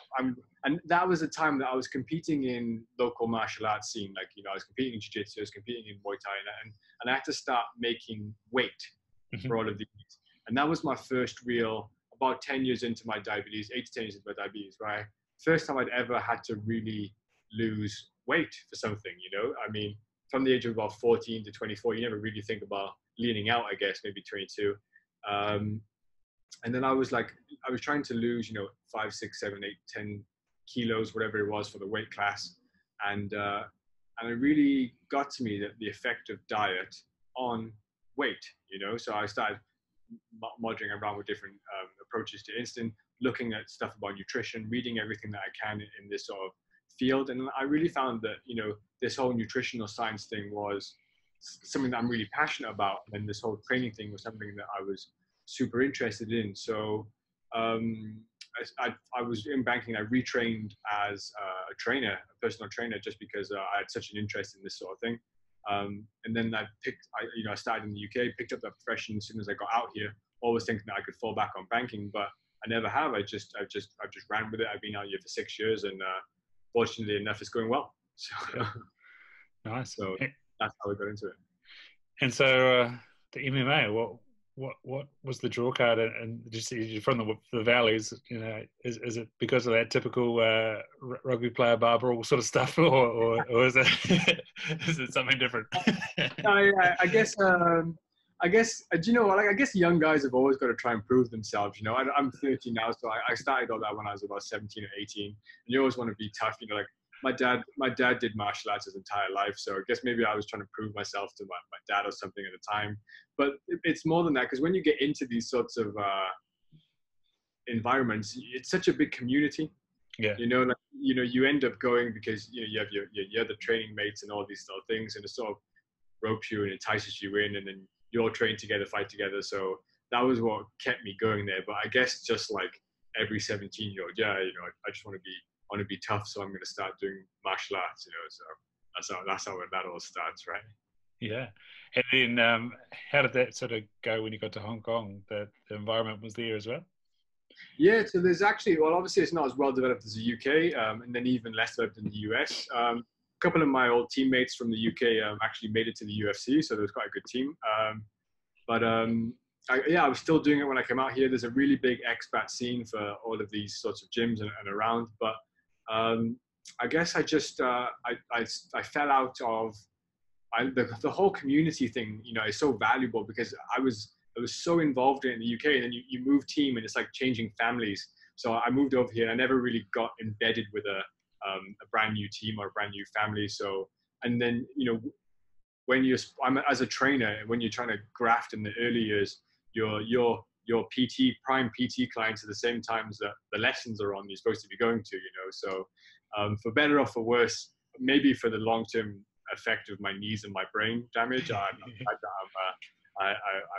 And that was the time that I was competing in local martial arts scene. Like, I was competing in jiu-jitsu, I was competing in Muay Thai, and I had to start making weight for all of these. And that was my first real, about 10 years into my diabetes, 8 to 10 years into my diabetes, right? First time I'd ever had to really lose weight for something, I mean, from the age of about 14 to 24, you never really think about leaning out, I guess, maybe 22. And then I was trying to lose, 5, 6, 7, 8, 10 kilos, whatever it was for the weight class. And it really got to me that the effect of diet on weight, so I started modding around with different approaches to instant, looking at stuff about nutrition, reading everything that I can in this sort of field. And I really found that, this whole nutritional science thing was something that I'm really passionate about. And this whole training thing was something that I was super interested in. So I was in banking. I retrained as a trainer, a personal trainer, just because I had such an interest in this sort of thing. And then I started in the UK, picked up that profession as soon as I got out here, always thinking that I could fall back on banking, but I never have. I've just ran with it. I've been out here for 6 years, and fortunately enough, it's going well. So nice. So that's how I got into it. And so the MMA, what was the draw card? And just you're from the valleys, is it because of that typical rugby player bar brawl sort of stuff, or is it is it something different? I guess do you know what? I guess young guys have always got to try and prove themselves. I'm 30 now, so I started all that when I was about 17 or 18. And you always want to be tough. Like my dad did martial arts his entire life, so I guess maybe I was trying to prove myself to my dad or something at the time. But it's more than that, because when you get into these sorts of environments, it's such a big community. Yeah. You end up going because you have your other training mates and all these sort of things, and it sort of ropes you and entices you in, and then you all train together, fight together. So that was what kept me going there. But I guess just like every 17-year-old, I just want to be tough, so I'm going to start doing martial arts. So that's how that all starts, right? Yeah. And then how did that sort of go when you got to Hong Kong? The environment was there as well? Yeah, so there's actually, well, obviously it's not as well developed as the UK, and then even less developed in the US. A couple of my old teammates from the UK actually made it to the UFC, so there was quite a good team. I was still doing it when I came out here. There's a really big expat scene for all of these sorts of gyms and around, but I guess I just, I fell out of the whole community thing, is so valuable, because I was I was so involved in the UK, and then you move team, and it's like changing families. So I moved over here, and I never really got embedded with a brand new team or a brand new family. So, and then, you know, I'm as a trainer, when you're trying to graft in the early years, your prime PT clients at the same times that the lessons are on, you're supposed to be going to, you know. So for better or for worse, maybe for the long-term effect of my knees and my brain damage, I'm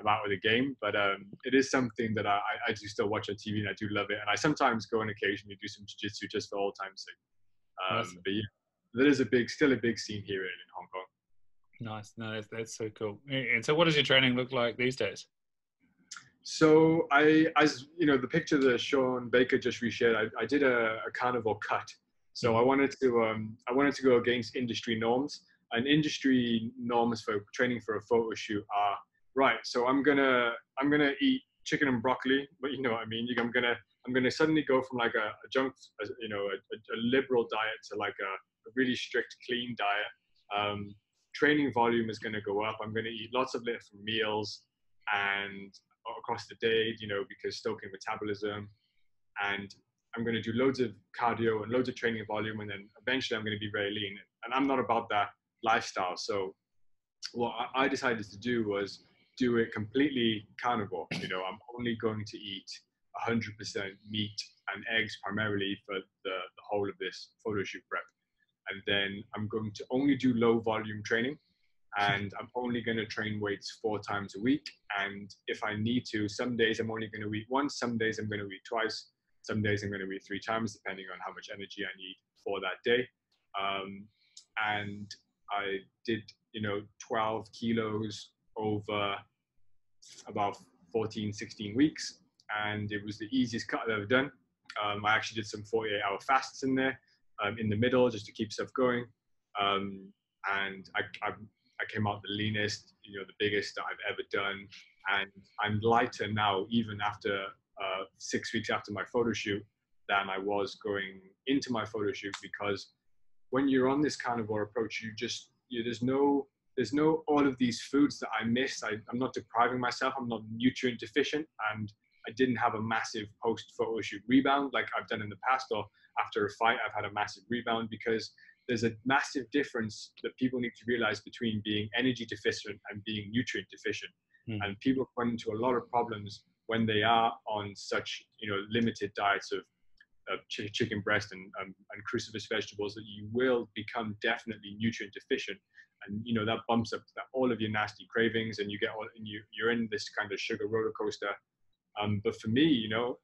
out of the game, but it is something that I do still watch on TV, and I do love it. And I sometimes go and occasionally do some jiu-jitsu just for old time's sake. Awesome. But yeah, there is still a big scene here in Hong Kong. Nice. No, that's so cool. And so what does your training look like these days? So as you know, the picture that Sean Baker just reshared, I did a carnivore cut. So I wanted to go against industry norms, and industry norms for training for a photo shoot are, right, so I'm gonna eat chicken and broccoli, but you know what I mean. I'm gonna suddenly go from like a junk, you know, a liberal diet to like a really strict clean diet. Training volume is gonna go up. I'm gonna eat lots of different meals and across the day, you know, because stoking metabolism, and I'm gonna do loads of cardio and loads of training volume, and then eventually I'm gonna be very lean. And I'm not about that lifestyle. So what I decided to do was do it completely carnivore. You know, I'm only going to eat 100% meat and eggs primarily for the whole of this photo shoot prep. And then I'm going to only do low volume training, and I'm only going to train weights 4 times a week. And if I need to, some days I'm only going to eat once, some days I'm going to eat twice, some days I'm going to eat 3 times, depending on how much energy I need for that day. And I did, you know, 12 kilos over about 14, 16 weeks. And it was the easiest cut I've ever done. I actually did some 48-hour fasts in there, in the middle, just to keep stuff going. And I came out the leanest, you know, the biggest that I've ever done. And I'm lighter now, even after 6 weeks after my photo shoot, than I was going into my photo shoot, because when you're on this carnivore approach, there's no all of these foods that I missed. I'm not depriving myself. I'm not nutrient deficient, and I didn't have a massive post photo shoot rebound like I've done in the past, or after a fight I've had a massive rebound, because there's a massive difference that people need to realize between being energy deficient and being nutrient deficient. And people run into a lot of problems when they are on such, you know, limited diets of chicken breast and cruciferous vegetables, that you will become definitely nutrient deficient, and you know that bumps up all of your nasty cravings, and you're in this kind of sugar roller coaster. But for me, you know,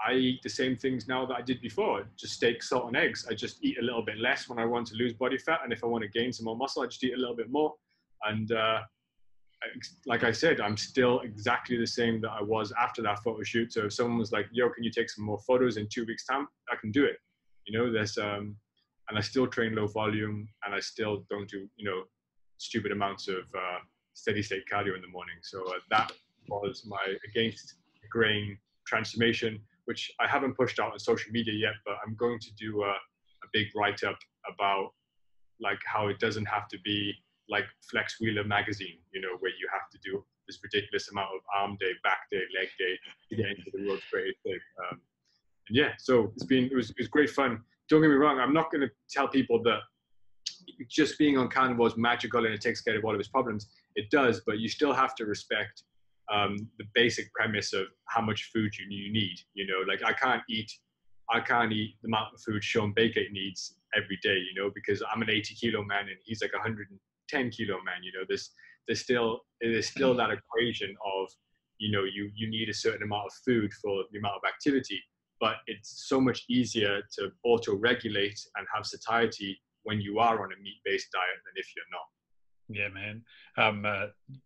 I eat the same things now that I did before, just steak, salt, and eggs. I just eat a little bit less when I want to lose body fat, and if I want to gain some more muscle, I just eat a little bit more. And like I said, I'm still exactly the same that I was after that photo shoot. So if someone was like, yo, can you take some more photos in 2 weeks time? I can do it. You know, and I still train low volume, and I still don't do, you know, stupid amounts of steady state cardio in the morning. So that was my against grain transformation, which I haven't pushed out on social media yet, but I'm going to do a big write-up about like how it doesn't have to be like Flex Wheeler magazine, you know, where you have to do this ridiculous amount of arm day, back day, leg day to get into the world's greatest shape. And yeah, so it was great fun. Don't get me wrong, I'm not going to tell people that just being on carnivore is magical and it takes care of all of his problems. It does, but you still have to respect the basic premise of how much food you need. You know, like I can't eat the amount of food Sean Baker needs every day, you know, because I'm an 80 kilo man and he's like 110 kilo man. You know, there's still that equation of, you know, you need a certain amount of food for the amount of activity, but it's so much easier to auto-regulate and have satiety when you are on a meat-based diet than if you're not. Yeah, man.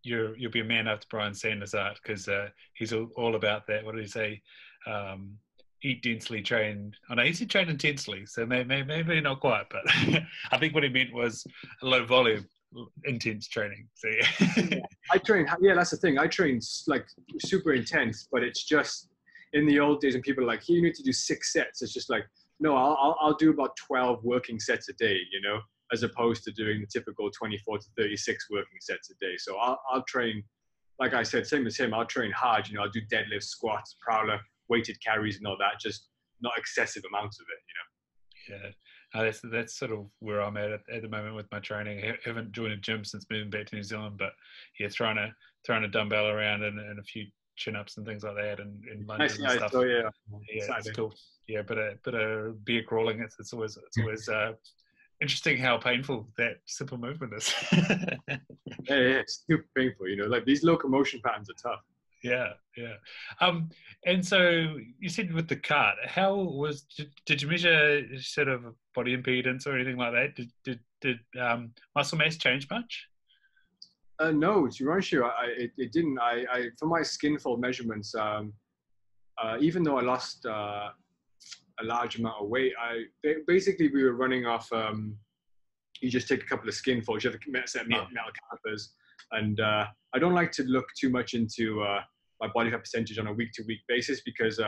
You'll be a man after Brian Sanders' art, because he's all about that. What did he say? Eat densely, train. Oh no, he said train intensely. So maybe not quite, but I think what he meant was low volume, intense training. So yeah. I train. Yeah, that's the thing. I train like super intense, but it's just in the old days when people are like, "Here, you need to do 6 sets." It's just like, no, I'll do about 12 working sets a day. You know, as opposed to doing the typical 24 to 36 working sets a day. So I'll train like I said, same as him, I'll train hard, you know, I'll do deadlifts, squats, prowler, weighted carries and all that, just not excessive amounts of it, you know. Yeah, that's sort of where I'm at the moment with my training. I haven't joined a gym since moving back to New Zealand, but yeah, throwing a dumbbell around and a few chin ups and things like that, and lunges and stuff. Yeah, yeah, Saturday. It's cool. Yeah, but a beer crawling. It's always interesting how painful that simple movement is. Yeah, it's super painful. You know, like these locomotion patterns are tough. Yeah. And so you said with the cart, did you measure sort of body impedance or anything like that? Did muscle mass change much? No, to be honest, it didn't. I for my Skinful measurements, even though I lost a large amount of weight, basically we were running off. You just take a couple of Skinfuls. You have a set of metal calipers, and I don't like to look too much into my body fat percentage on a week-to-week basis because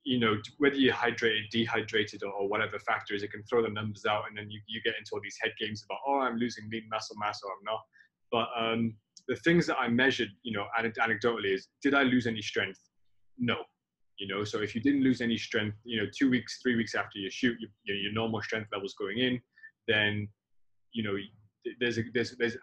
you know, whether you're hydrated, dehydrated, or whatever factor is, it can throw the numbers out, and then you get into all these head games about, oh, I'm losing lean muscle mass or I'm not. But the things that I measured, you know, anecdotally is, did I lose any strength? No. You know, so if you didn't lose any strength, you know, 2 weeks, 3 weeks after you shoot, your normal strength levels going in, then, you know, there's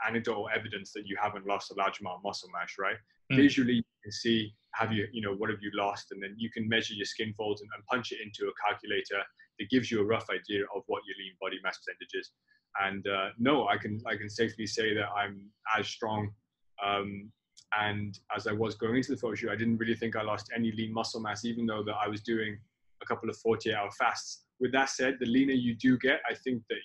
anecdotal evidence that you haven't lost a large amount of muscle mass, right? Visually, you can see, what have you lost? And then you can measure your skin folds and punch it into a calculator that gives you a rough idea of what your lean body mass percentage is. And no, I can safely say that I'm as strong and as I was going into the photo shoot. I didn't really think I lost any lean muscle mass, even though that I was doing a couple of 48-hour fasts. With that said, the leaner you do get, I think that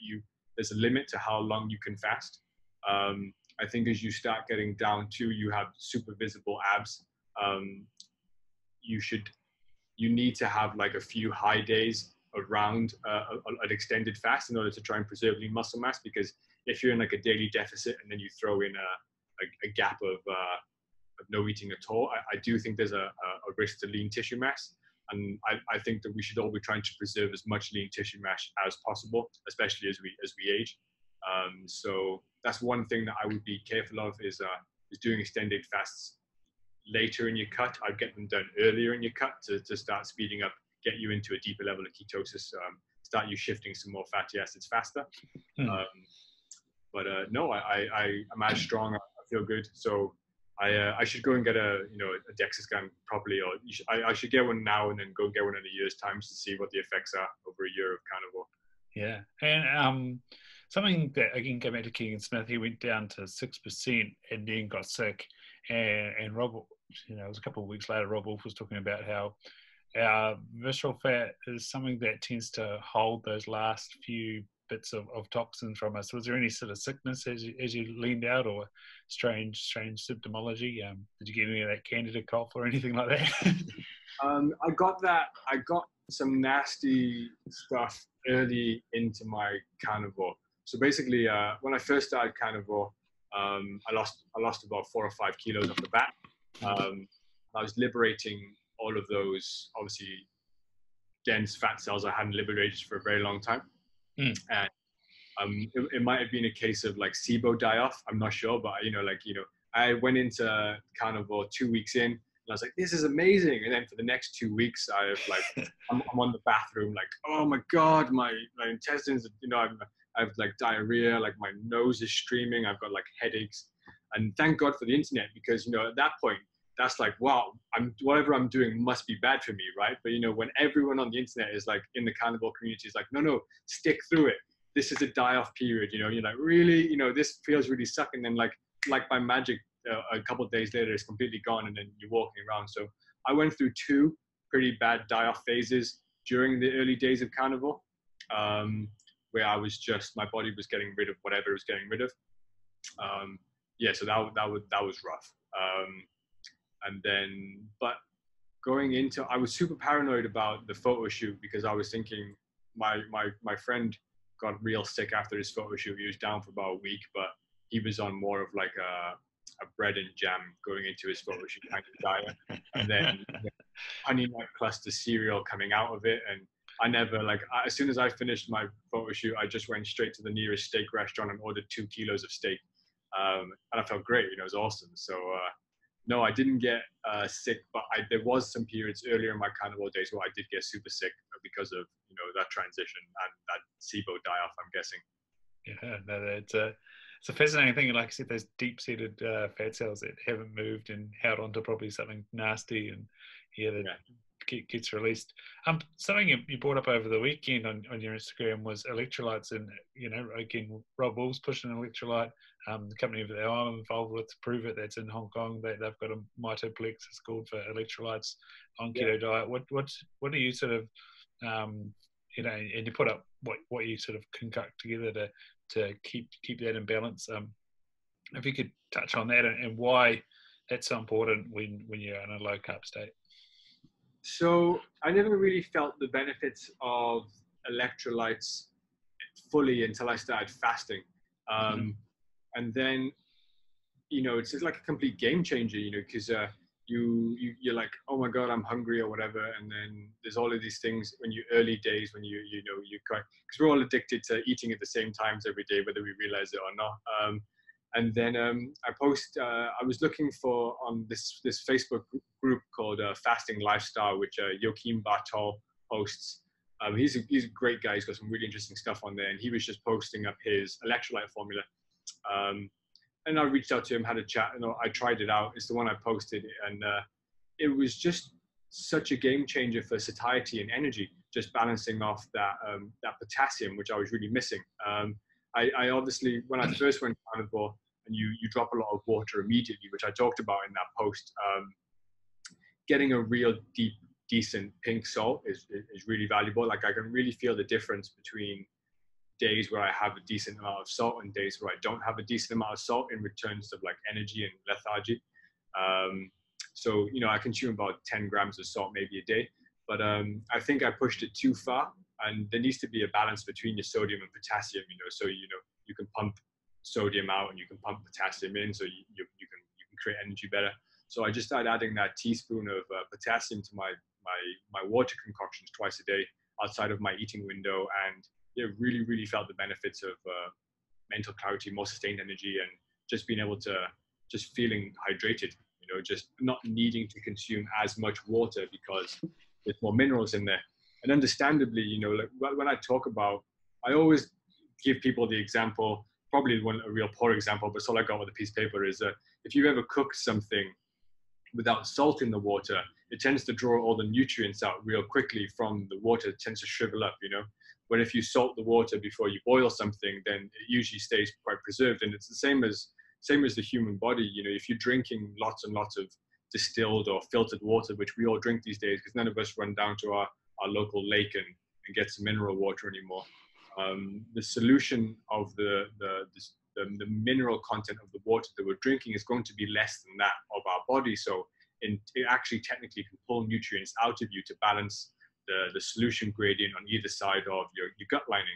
there's a limit to how long you can fast. I think as you start getting down to, you have super visible abs, you need to have like a few high days around an extended fast in order to try and preserve lean muscle mass. Because if you're in like a daily deficit and then you throw in a gap of no eating at all, I do think there's a risk to lean tissue mass. And I think that we should all be trying to preserve as much lean tissue mass as possible, especially as we age. So that's one thing that I would be careful of is doing extended fasts later in your cut. I'd get them done earlier in your cut to start speeding up, get you into a deeper level of ketosis, start you shifting some more fatty acids faster. But no, I'm as strong. I feel good. So I should go and get a DEXA scan properly, or I should get one now and then go get one in a year's time to see what the effects are over a year of carnivore. Yeah, and something that again came back to Keegan Smith. He went down to 6% and then got sick, and Rob, it was a couple of weeks later. Rob Wolf was talking about how our visceral fat is something that tends to hold those last few bits of toxins from us. Was there any sort of sickness as you leaned out, or strange symptomology? Did you get any of that candida cough or anything like that? I got some nasty stuff early into my carnivore. So basically, when I first started carnivore, I lost about 4 or 5 kilos off the bat. I was liberating all of those obviously dense fat cells I hadn't liberated for a very long time. And it might have been a case of like SIBO die-off. I'm not sure, but I went into carnivore 2 weeks in, and I was like, this is amazing. And then for the next 2 weeks, I'm on the bathroom, like, oh my God, my intestines, I have like diarrhea, like my nose is streaming, I've got like headaches. And thank God for the internet, because, at that point, that's like, wow, whatever I'm doing must be bad for me, right? But, when everyone on the internet is like, in the carnivore community is like, no, stick through it. This is a die-off period, you're like, really, this feels really suck. And then like by magic, a couple of days later, it's completely gone, and then you're walking around. So I went through 2 pretty bad die-off phases during the early days of carnivore, where my body was getting rid of whatever it was getting rid of. So that was rough. And then, but going into, I was super paranoid about the photo shoot, because I was thinking my friend got real sick after his photo shoot. He was down for about a week, but he was on more of like a bread and jam going into his photo shoot kind of diet. And then honey nut cluster cereal coming out of it. And I never, as soon as I finished my photo shoot, I just went straight to the nearest steak restaurant and ordered 2 kilos of steak. And I felt great, it was awesome. So no, I didn't get sick, but there was some periods earlier in my carnivore days where I did get super sick because of, you know, that transition and that SIBO die-off, I'm guessing. Yeah, no, it's a fascinating thing. Like I said, those deep-seated fat cells that haven't moved and held onto probably something nasty, and that gets released. Something you brought up over the weekend on your Instagram was electrolytes, and you know, again, Rob Will's pushing an electrolyte. The company that I'm involved with, Prove It, that's in Hong Kong, they've got a Mitoplex, it's called, for electrolytes on keto diet. What do you sort of you know, and you put up what you sort of concoct together to keep that in balance. If you could touch on that and why that's so important when you're in a low carb state. So I never really felt the benefits of electrolytes fully until I started fasting. And then, you know, it's just like a complete game changer, you know, because you're like, oh my God, I'm hungry or whatever. And then there's all of these things when you early days when you because we're all addicted to eating at the same times every day, whether we realize it or not. And then I was looking for on this Facebook group called Fasting Lifestyle, which Joachim Bartol hosts. He's a great guy. He's got some really interesting stuff on there. And he was just posting up his electrolyte formula. And I reached out to him, had a chat, and I tried it out. It's the one I posted, and it was just such a game changer for satiety and energy, just balancing off that potassium, which I was really missing. I obviously, when I first went carnivore, and you drop a lot of water immediately, which I talked about in that post, getting a real deep, decent pink salt is really valuable. Like I can really feel the difference between days where I have a decent amount of salt and days where I don't have a decent amount of salt in returns of like energy and lethargy. So, you know, I consume about 10 grams of salt maybe a day, but I think I pushed it too far, and there needs to be a balance between your sodium and potassium, you know, so, you know, you can pump sodium out and you can pump potassium in, so you can create energy better. So I just started adding that teaspoon of potassium to my water concoctions twice a day outside of my eating window, and really, really felt the benefits of mental clarity, more sustained energy, and just being able to, just feeling hydrated, you know, just not needing to consume as much water because there's more minerals in there. And understandably, you know, like when I talk about, I always give people the example, probably a real poor example, but all I got with a piece of paper is if you ever cook something without salt in the water, it tends to draw all the nutrients out real quickly from the water. It tends to shrivel up, you know. When if you salt the water before you boil something, then it usually stays quite preserved. And it's the same as the human body. You know, if you're drinking lots and lots of distilled or filtered water, which we all drink these days, because none of us run down to our local lake and get some mineral water anymore. The solution of the mineral content of the water that we're drinking is going to be less than that of our body. So it actually technically can pull nutrients out of you to balance the solution gradient on either side of your gut lining.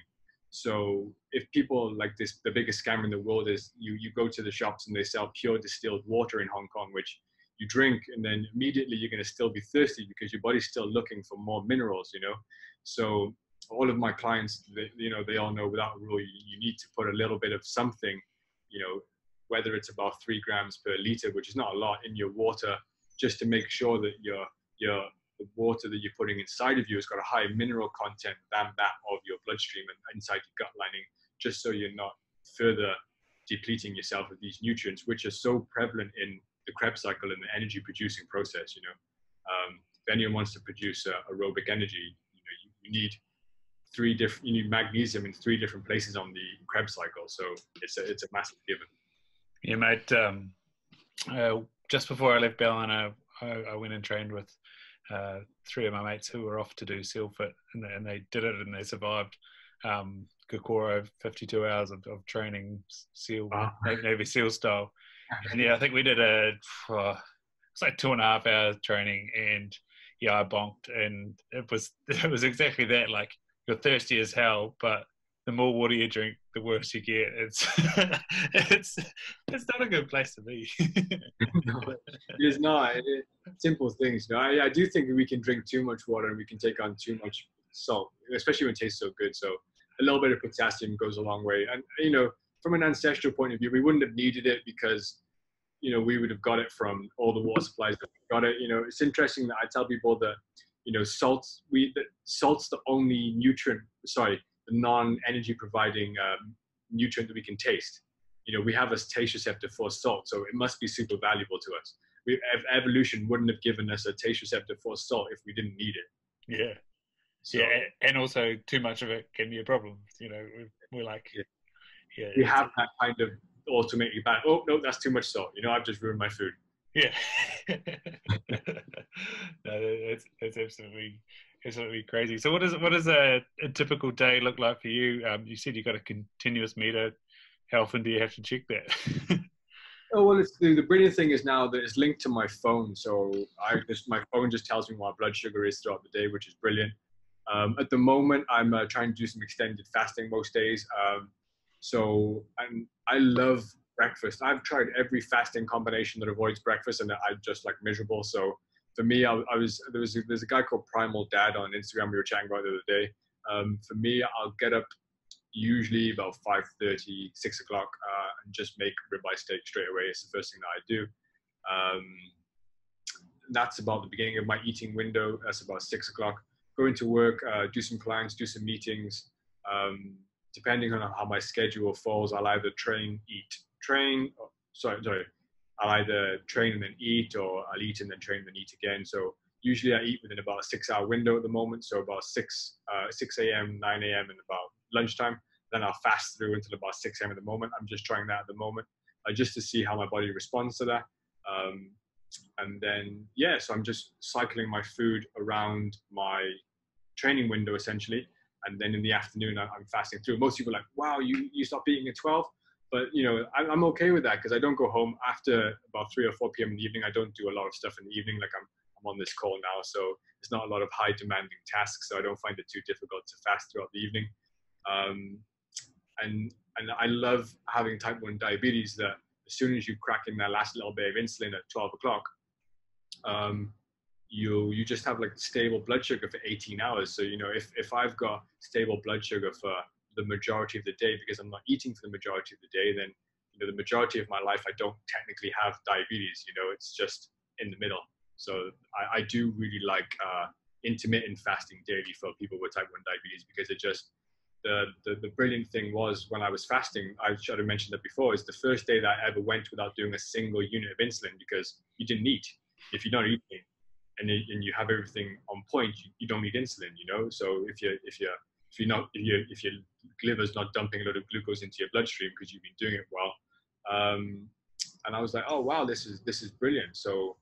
So if people like this, the biggest scam in the world is you go to the shops and they sell pure distilled water in Hong Kong, which you drink, and then immediately you're going to still be thirsty because your body's still looking for more minerals, you know. So all of my clients, they all know without a rule, you need to put a little bit of something, you know, whether it's about 3 grams per liter, which is not a lot, in your water, just to make sure that the water that you're putting inside of you has got a high mineral content than that of your bloodstream and inside your gut lining, just so you're not further depleting yourself of these nutrients, which are so prevalent in the Krebs cycle and the energy producing process. You know, if anyone wants to produce aerobic energy, you need you need magnesium in 3 different places on the Krebs cycle. So it's a massive given. Yeah, mate. Just before I left Berlin, I went and trained with 3 of my mates who were off to do SEAL Fit, and they did it and they survived. Kokoro, 52 hours of training, SEAL, Navy SEAL style. And yeah, I think we did it's like 2.5 hours training, and yeah, I bonked, and it was exactly that. Like, you're thirsty as hell, but the more water you drink, the worse you get. It's not a good place to be. No, it's not. Simple things. You know, I do think that we can drink too much water and we can take on too much salt, especially when it tastes so good. So a little bit of potassium goes a long way. And, you know, from an ancestral point of view, we wouldn't have needed it because, you know, we would have got it from all the water supplies that we got it. You know, it's interesting that I tell people that, you know, salt's the only nutrient, sorry, the non-energy providing nutrient that we can taste. You know, we have a taste receptor for salt, so it must be super valuable to us. Evolution wouldn't have given us a taste receptor for salt if we didn't need it. Yeah. So, yeah, and also too much of it can be a problem. You know, we're like, yeah, we have that kind of automated back. Oh no, that's too much salt. You know, I've just ruined my food. Yeah. No, that's absolutely crazy. So what does a typical day look like for you? You said you got a continuous meter. How often do you have to check that? Oh well, the brilliant thing is now that it's linked to my phone, so my phone just tells me what my blood sugar is throughout the day, which is brilliant. At the moment, I'm trying to do some extended fasting most days. And I love breakfast. I've tried every fasting combination that avoids breakfast, and I'm just like miserable. So for me, there's a guy called Primal Dad on Instagram we were chatting about the other day. For me, I'll get up usually about 5:30, 6 o'clock, and just make ribeye steak straight away. It's the first thing that I do. That's about the beginning of my eating window. That's about 6 o'clock. Go into work, do some clients, do some meetings. Depending on how my schedule falls, I'll either I'll either train and then eat, or I'll eat and then train and then eat again. So usually I eat within about a 6 hour window at the moment. So about 6 a.m., 9 a.m. and about lunchtime. Then I'll fast through until about 6 a.m. at the moment. I'm just trying that at the moment, just to see how my body responds to that. And then, yeah, so I'm just cycling my food around my training window essentially. And then in the afternoon, I'm fasting through. Most people are like, wow, you stop eating at 12. But, you know, I'm okay with that because I don't go home after about 3 or 4 p.m. in the evening. I don't do a lot of stuff in the evening. Like I'm on this call now, so it's not a lot of high demanding tasks. So I don't find it too difficult to fast throughout the evening. And I love having type 1 diabetes, that as soon as you crack in that last little bit of insulin at 12 o'clock, you just have like stable blood sugar for 18 hours. So, you know, if I've got stable blood sugar for the majority of the day because I'm not eating for the majority of the day, then, you know, the majority of my life, I don't technically have diabetes, you know, it's just in the middle. So I do really like intermittent fasting daily for people with type 1 diabetes, because it just, the brilliant thing was when I was fasting, I should have mentioned that before, is the first day that I ever went without doing a single unit of insulin, because you didn't eat. If you're not eating and you have everything on point, you don't need insulin, you know. So if your liver's not dumping a lot of glucose into your bloodstream because you've been doing it well, and I was like, oh wow, this is brilliant. So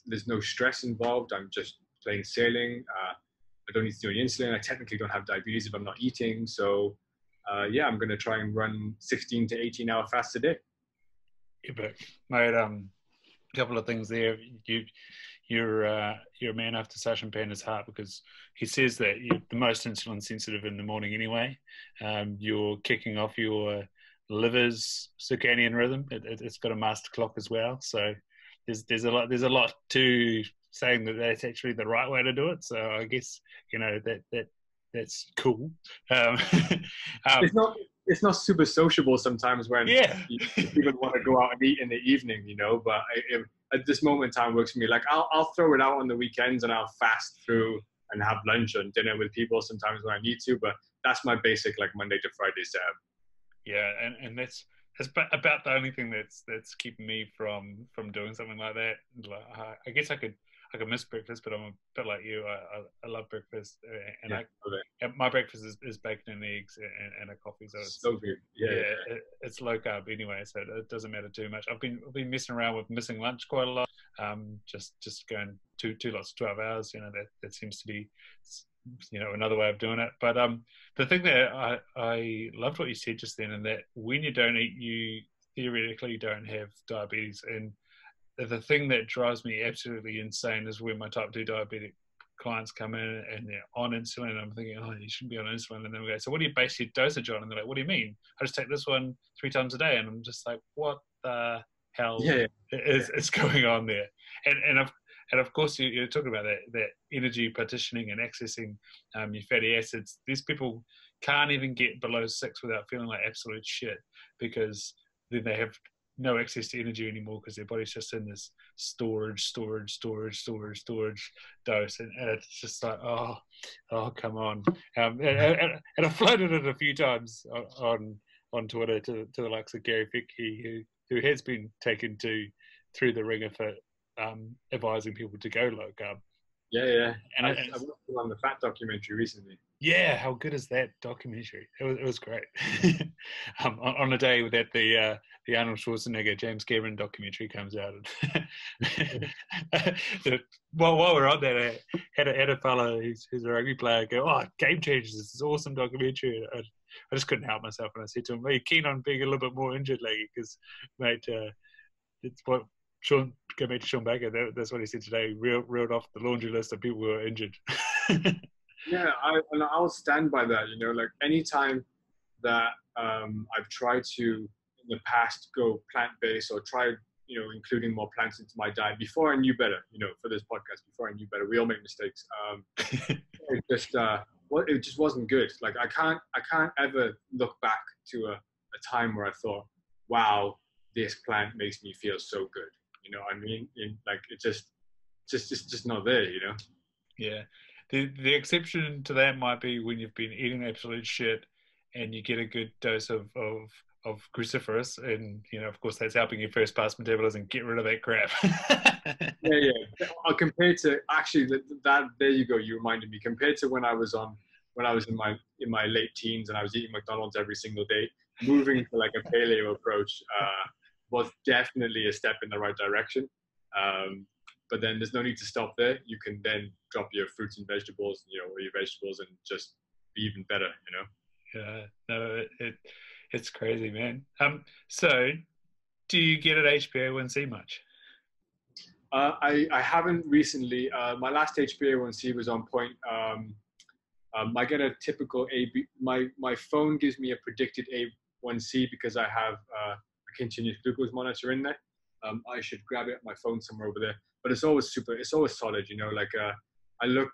there's no stress involved. I'm just plain sailing. I don't need to do any insulin. I technically don't have diabetes if I'm not eating. So yeah, I'm going to try and run 16 to 18 hour fasts a day. Epic. Mate, a couple of things there. You're a man after Sasha Panda's heart, because he says that you're the most insulin sensitive in the morning anyway. You're kicking off your liver's circadian rhythm. It's got a master clock as well. So there's a lot to saying that that's actually the right way to do it. So I guess, you know, that's cool. It's not super sociable sometimes when people want to go out and eat in the evening, you know, but at this moment in time works for me. Like I'll throw it out on the weekends and I'll fast through and have lunch and dinner with people sometimes when I need to, but that's my basic like Monday to Friday setup. Yeah, and that's about the only thing that's keeping me from doing something like that. Like, I guess I could miss breakfast, but I'm a bit like you. I love breakfast, and my breakfast is bacon and eggs and a coffee. So it's so good. Yeah. It's low carb anyway, so it doesn't matter too much. I've been messing around with missing lunch quite a lot. Just going two lots of 12 hours. You know, that seems to be, you know, another way of doing it. But the thing that I loved what you said just then, and that when you don't eat, you theoretically don't have diabetes. And the thing that drives me absolutely insane is when my type 2 diabetic clients come in and they're on insulin, and I'm thinking, oh, you shouldn't be on insulin. And then we go, so what do you base your dosage on? And they're like, what do you mean? I just take this one 3 times a day. And I'm just like, what the hell is going on there? And of course, you're talking about that energy partitioning and accessing your fatty acids. These people can't even get below 6 without feeling like absolute shit, because then they have no access to energy anymore because their body's just in this storage dose, and it's just like, oh, come on. And I floated it a few times on Twitter to the likes of Gary Fickey, who has been taken through the ringer for advising people to go low carb. Yeah. And I watched on the fat documentary recently. Yeah, how good is that documentary? It was great. On a day that the Arnold Schwarzenegger James Cameron documentary comes out, while we're on that, I had a fellow who's a rugby player go, "Oh, Game Changers! This is awesome documentary." I just couldn't help myself, and I said to him, "Are you keen on being a little bit more injured, Leggy? Because, mate, it's what Sean, go back to Sean Baker. That's what he said today. Reeled off the laundry list of people who are injured." Yeah, I'll stand by that. You know, like anytime that I've tried to in the past go plant-based or tried, you know, including more plants into my diet before I knew better. You know, for this podcast, before I knew better, we all make mistakes. It just wasn't good. Like I can't ever look back to a time where I thought, wow, this plant makes me feel so good. You know what I mean? Like it's just not there. You know? Yeah. The exception to that might be when you've been eating absolute shit and you get a good dose of cruciferous, and you know, of course, that's helping your first pass metabolism get rid of that crap. yeah. I'll compare to actually that. There you go. You reminded me. Compared to when I was in my late teens and I was eating McDonald's every single day, moving to like a paleo approach was definitely a step in the right direction. But then there's no need to stop there. You can then drop your fruits and vegetables, you know, or your vegetables, and just be even better, you know. Yeah, no, it's crazy, man. So do you get at HbA1c much? I haven't recently. My last HbA1c was on point. I get a typical AB. My phone gives me a predicted A1C because I have a continuous glucose monitor in there. I should grab it. My phone somewhere over there. But it's always solid, you know, like I look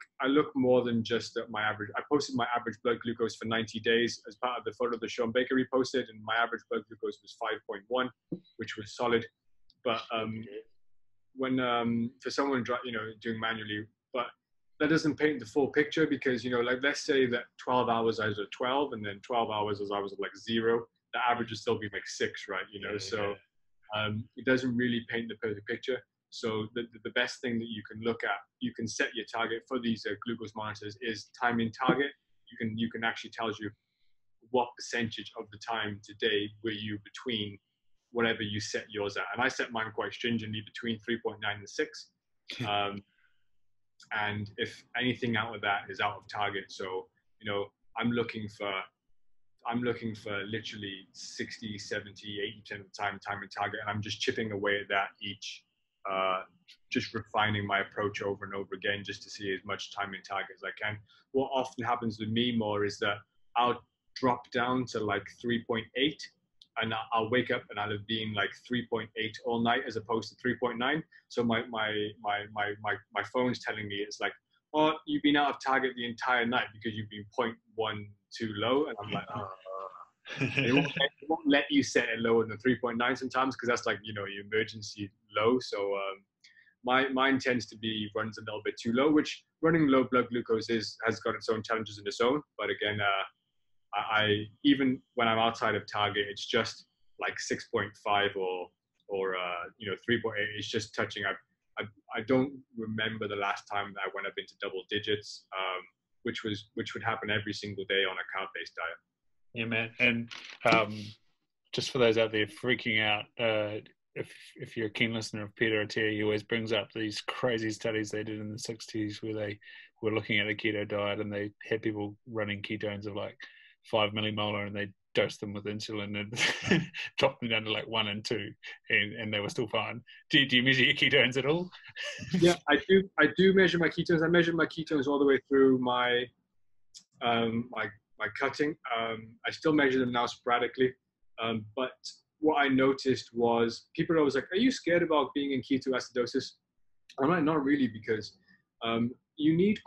more than just my average. I posted my average blood glucose for 90 days as part of the photo that Sean Baker reposted, and my average blood glucose was 5.1, which was solid. But when for someone, you know, doing manually, but that doesn't paint the full picture because, you know, like let's say that 12 hours I was at 12 and then 12 hours as I was at like 0, the average would still be like 6, right? You know, so it doesn't really paint the perfect picture. So the best thing that you can look at, you can set your target for these glucose monitors is time in target. You can actually tell you what percentage of the time today were you between whatever you set yours at. And I set mine quite stringently between 3.9 and 6. And if anything out of that is out of target, so, you know, I'm looking for literally 60, 70, 80% of the time in target, and I'm just chipping away at that each, just refining my approach over and over again just to see as much time in target as I can. What often happens with me more is that I'll drop down to like 3.8 and I'll wake up and I'll have been like 3.8 all night as opposed to 3.9. So my phone's telling me it's like, oh, you've been out of target the entire night because you've been 0.1 too low. And I'm like, oh. It won't let you set it lower than 3.9 sometimes because that's like, you know, your emergency low. So mine tends to be runs a little bit too low, which running low blood glucose has got its own challenges in its own. But again, I even when I'm outside of target, it's just like 6.5 or you know, 3.8. It's just touching. I don't remember the last time that I went up into double digits, which would happen every single day on a carb-based diet. Yeah, man. And just for those out there freaking out, if you're a keen listener of Peter Attia, he always brings up these crazy studies they did in the 60s where they were looking at the keto diet and they had people running ketones of like 5 millimolar and they dosed them with insulin and dropped them down to like 1 and 2 and they were still fine. Do you measure your ketones at all? Yeah, I do measure my ketones. I measure my ketones all the way through my my cutting. I still measure them now sporadically, but what I noticed was people are always like, are you scared about being in ketoacidosis? I'm like, not really, because you need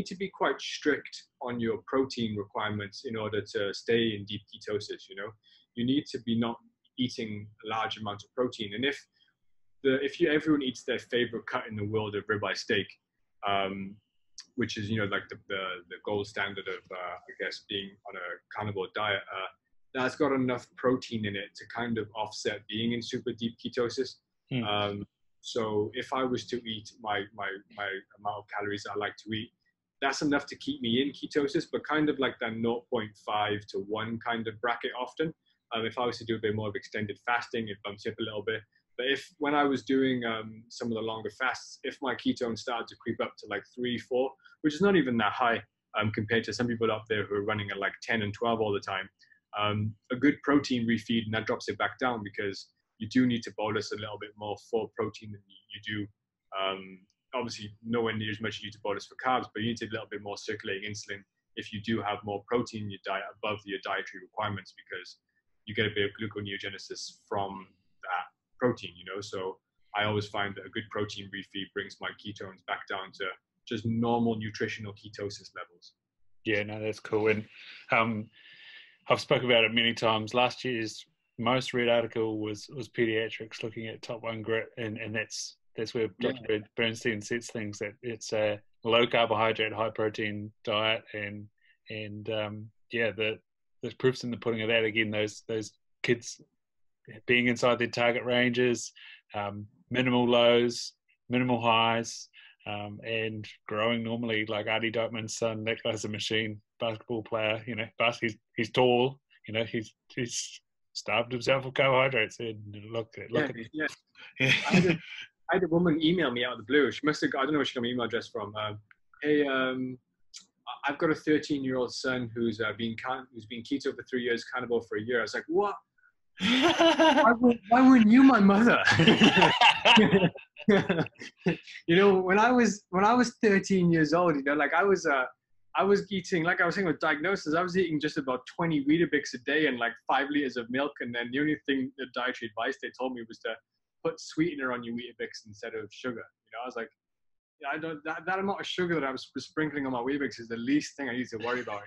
to be quite strict on your protein requirements in order to stay in deep ketosis. You know, you need to be not eating a large amount of protein. And if everyone eats their favorite cut in the world of ribeye steak, which is, like the gold standard of, I guess, being on a carnivore diet, that's got enough protein in it to kind of offset being in super deep ketosis. So if I was to eat my amount of calories I like to eat, that's enough to keep me in ketosis, but kind of like that 0.5 to 1 kind of bracket often. If I was to do a bit more of extended fasting, it bumps up a little bit. But when I was doing some of the longer fasts, if my ketones started to creep up to like 3, 4, which is not even that high compared to some people up there who are running at like 10 and 12 all the time, a good protein refeed, and that drops it back down, because you do need to bolus a little bit more for protein than you do. Obviously, nowhere near as much you need to bolus for carbs, but you need a little bit more circulating insulin if you do have more protein in your diet above your dietary requirements, because you get a bit of gluconeogenesis from that protein, So I always find that a good protein refeed brings my ketones back down to just normal nutritional ketosis levels. Yeah, no, that's cool. And I've spoken about it many times. Last year's most read article was pediatrics looking at top 1 grit, and that's where Dr. Bernstein sets things, that it's a low carbohydrate, high protein diet, and there's proofs in the pudding of that. Again, those kids being inside their target ranges, minimal lows, minimal highs, and growing normally. Like Artie Dykman's son, that guy's a machine, basketball player. He's tall. He's starved himself of carbohydrates. And look at Yeah. I had a woman email me out of the blue. She must have, I don't know where she got my email address from. Hey, I've got a 13-year-old son who's been keto for 3 years, carnivore for a year. I was like, what? Why weren't you my mother? When I was 13 years old, I was eating, like I was saying with diagnosis, I was eating just about 20 Weetabix a day and like 5 liters of milk. And then the only thing, the dietary advice they told me was to put sweetener on your Weetabix instead of sugar. I was like, I don't, that amount of sugar that I was sprinkling on my Weetabix is the least thing I need to worry about.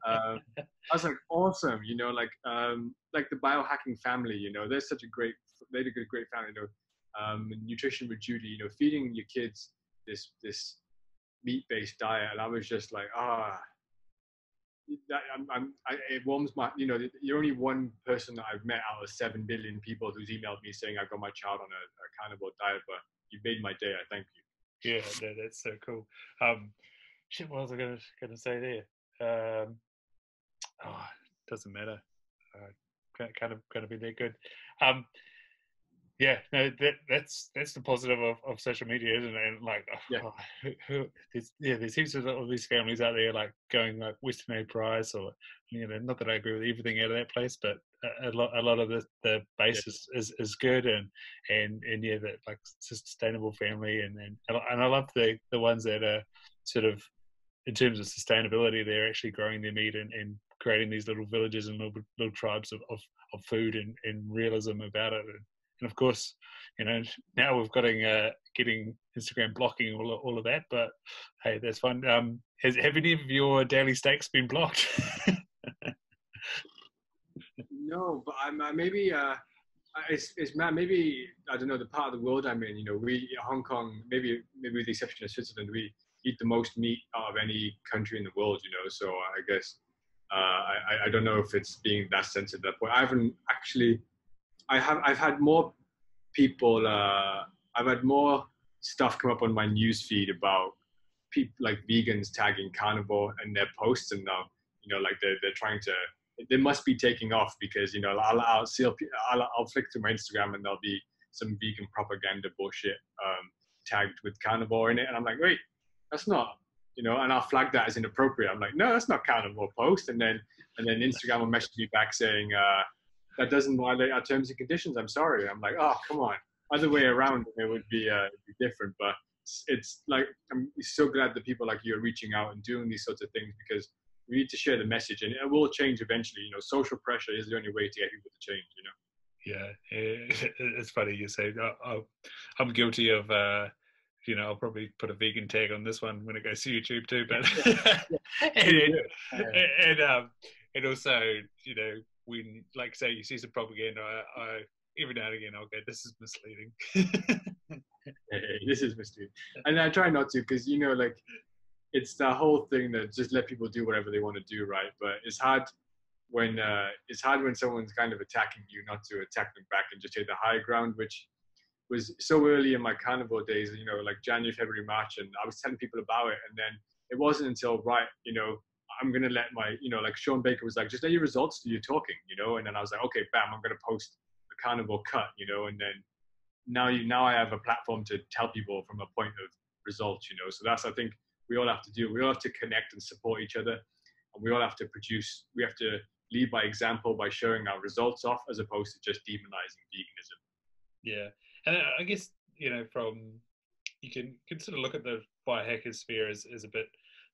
I was like, awesome, like the biohacking family, they're such a great family, nutrition with Judy, feeding your kids this meat-based diet. And I was just like, it warms my, you're only one person that I've met out of 7 billion people who's emailed me saying I've got my child on a carnivore diet, but you made my day. I thank you. Yeah, no, that's so cool. What was I going to say there? Doesn't matter. Kind of be that good. Yeah, no, that's the positive of social media, isn't it? And like, there's heaps of all these families out there like going like Western Enterprise, or not that I agree with everything out of that place, but a lot of the base is good, and that like sustainable family, and I love the ones that are sort of, in terms of sustainability, they're actually growing their meat and creating these little villages and little tribes of food and realism about it. And of course, now we've got getting Instagram blocking all of that, but hey, that's fun. Have any of your daily steaks been blocked? No, but maybe it's maybe, I don't know, the part of the world I'm in. We Hong Kong, maybe with the exception of Switzerland, we eat the most meat out of any country in the world. So I guess I don't know if it's being that sensitive. But I haven't actually. I've had more people, I've had more stuff come up on my news feed about people like vegans tagging carnivore in their posts, and now, like they're trying to, they must be taking off, because, I'll flick through my Instagram and there'll be some vegan propaganda bullshit tagged with carnivore in it. And I'm like, wait, that's not, and I'll flag that as inappropriate. I'm like, no, that's not carnivore post. And then Instagram will message me back saying, that doesn't violate our terms and conditions. I'm sorry. I'm like, oh, come on. Other way around, it would be different. But it's like, I'm so glad that people like you are reaching out and doing these sorts of things, because we need to share the message, and it will change eventually. Social pressure is the only way to get people to change. Yeah, it's funny you say. I'm guilty of. I'll probably put a vegan tag on this one when it goes to YouTube too. But and also, when, like say, you see some propaganda, I every now and again I'll go, this is misleading. Hey, this is misleading. And I try not to, because, you know, like, it's the whole thing that just let people do whatever they want to do, right? But it's hard when someone's kind of attacking you, not to attack them back and just take the high ground, which was so early in my carnivore days, you know, like January, February, March, and I was telling people about it, and then it wasn't until, right, you know, I'm gonna let my, you know, like Sean Baker was like, just let your results do your talking, you know, and then I was like, okay, bam, I'm gonna post the carnivore cut, you know, and then now I have a platform to tell people from a point of results, you know. So that's, I think, we all have to do. We all have to connect and support each other, and we all have to produce. We have to lead by example by showing our results off, as opposed to just demonizing veganism. Yeah, and I guess, you know, you can sort of look at the biohacker sphere as a bit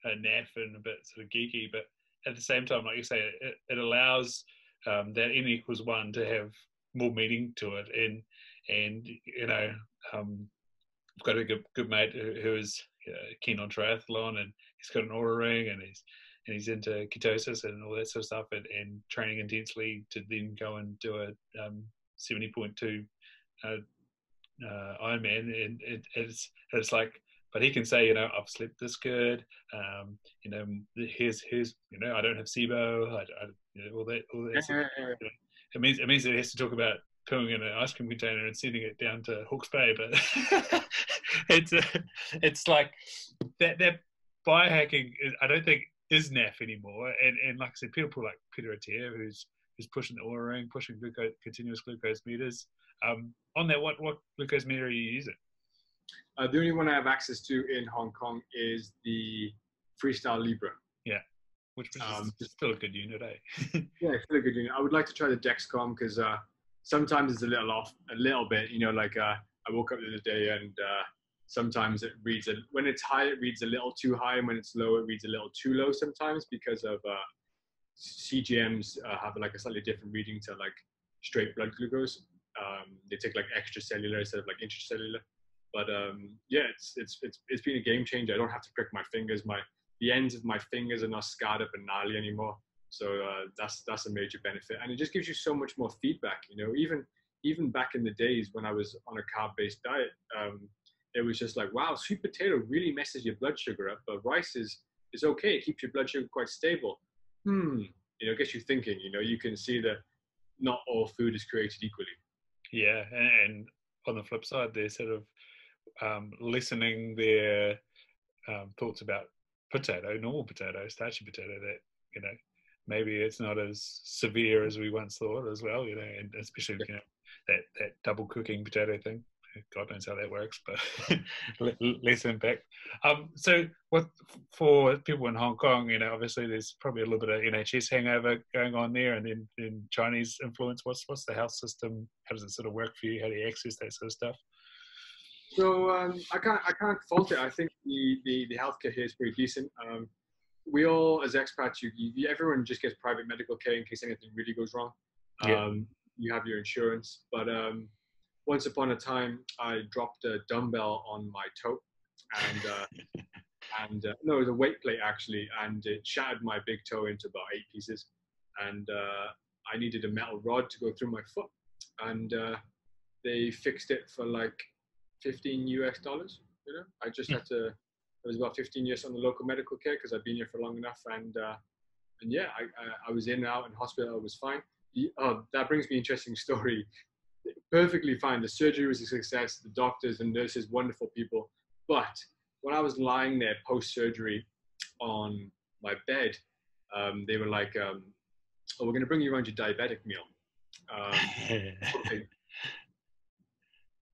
naff and a bit sort of geeky, but at the same time, like you say, it allows that N=1 to have more meaning to it, and you know, I've got a good mate who is keen on triathlon, and he's got an Aura ring, and he's into ketosis and all that sort of stuff, and training intensely to then go and do a 70.2 Ironman, and it's like, but he can say, you know, I've slept this good, you know, here's you know, I don't have SIBO, you know, all that sort of, you know, it means that he has to talk about pooing in an ice cream container and sending it down to Hawke's Bay, but it's like that biohacking I don't think is naff anymore, and like I said, people like Peter Attia, who's pushing the Oura ring, pushing continuous glucose meters. On that, what glucose meter are you using? The only one I have access to in Hong Kong is the Freestyle Libre. Yeah, which is still a good unit, eh? Yeah, it's still a good unit. I would like to try the Dexcom, because sometimes it's a little off, a little bit. You know, like I woke up the other day, and sometimes it reads, when it's high, it reads a little too high, and when it's low, it reads a little too low sometimes, because of CGMs have like a slightly different reading to like straight blood glucose. They take like extracellular instead of like intracellular. But yeah, it's been a game changer. I don't have to prick my fingers. The ends of my fingers are not scarred up and gnarly anymore. So that's a major benefit, and it just gives you so much more feedback. You know, even back in the days when I was on a carb-based diet, it was just like, wow, sweet potato really messes your blood sugar up, but rice is okay. It keeps your blood sugar quite stable. You know, it gets you thinking. You know, you can see that not all food is created equally. Yeah, and on the flip side, they're sort of lessening their thoughts about normal potato, starchy potato, that, you know, maybe it's not as severe as we once thought as well, you know, and especially, you know, that double cooking potato thing. God knows how that works, but less impact. So what for people in Hong Kong, you know, obviously there's probably a little bit of NHS hangover going on there, and then Chinese influence. What's the health system? How does it sort of work for you? How do you access that sort of stuff? So I can't fault it. I think the healthcare here is pretty decent. We all, as expats, everyone just gets private medical care in case anything really goes wrong. You have your insurance, but once upon a time, I dropped a dumbbell on my toe, and no, it was a weight plate actually, and it shattered my big toe into about 8 pieces, and I needed a metal rod to go through my foot, and they fixed it for like $15 US. You know, I just had to. It was about 15 years on the local medical care because I've been here for long enough, and yeah, I was in and out in hospital. I was fine. That brings me an interesting story. Perfectly fine. The surgery was a success. The doctors and nurses, wonderful people. But when I was lying there post-surgery on my bed, they were like, "Oh, we're going to bring you around your diabetic meal."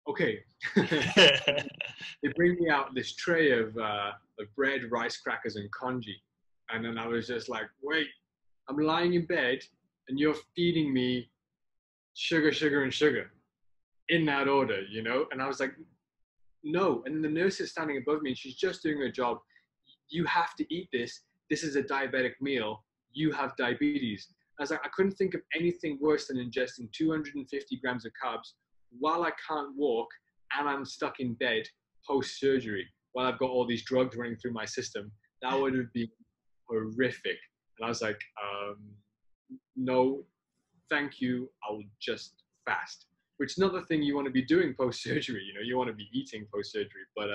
Okay. They bring me out this tray of bread, rice crackers, and congee, and then I was just like, "Wait, I'm lying in bed, and you're feeding me sugar, sugar, and sugar." In that order, you know? And I was like, no. And the nurse is standing above me and she's just doing her job. You have to eat this. This is a diabetic meal. You have diabetes. I was like, I couldn't think of anything worse than ingesting 250 grams of carbs while I can't walk and I'm stuck in bed post-surgery while I've got all these drugs running through my system. That would have been horrific. And I was like, no, thank you, I'll just fast. Which is not the thing you want to be doing post-surgery. You know, you want to be eating post-surgery, but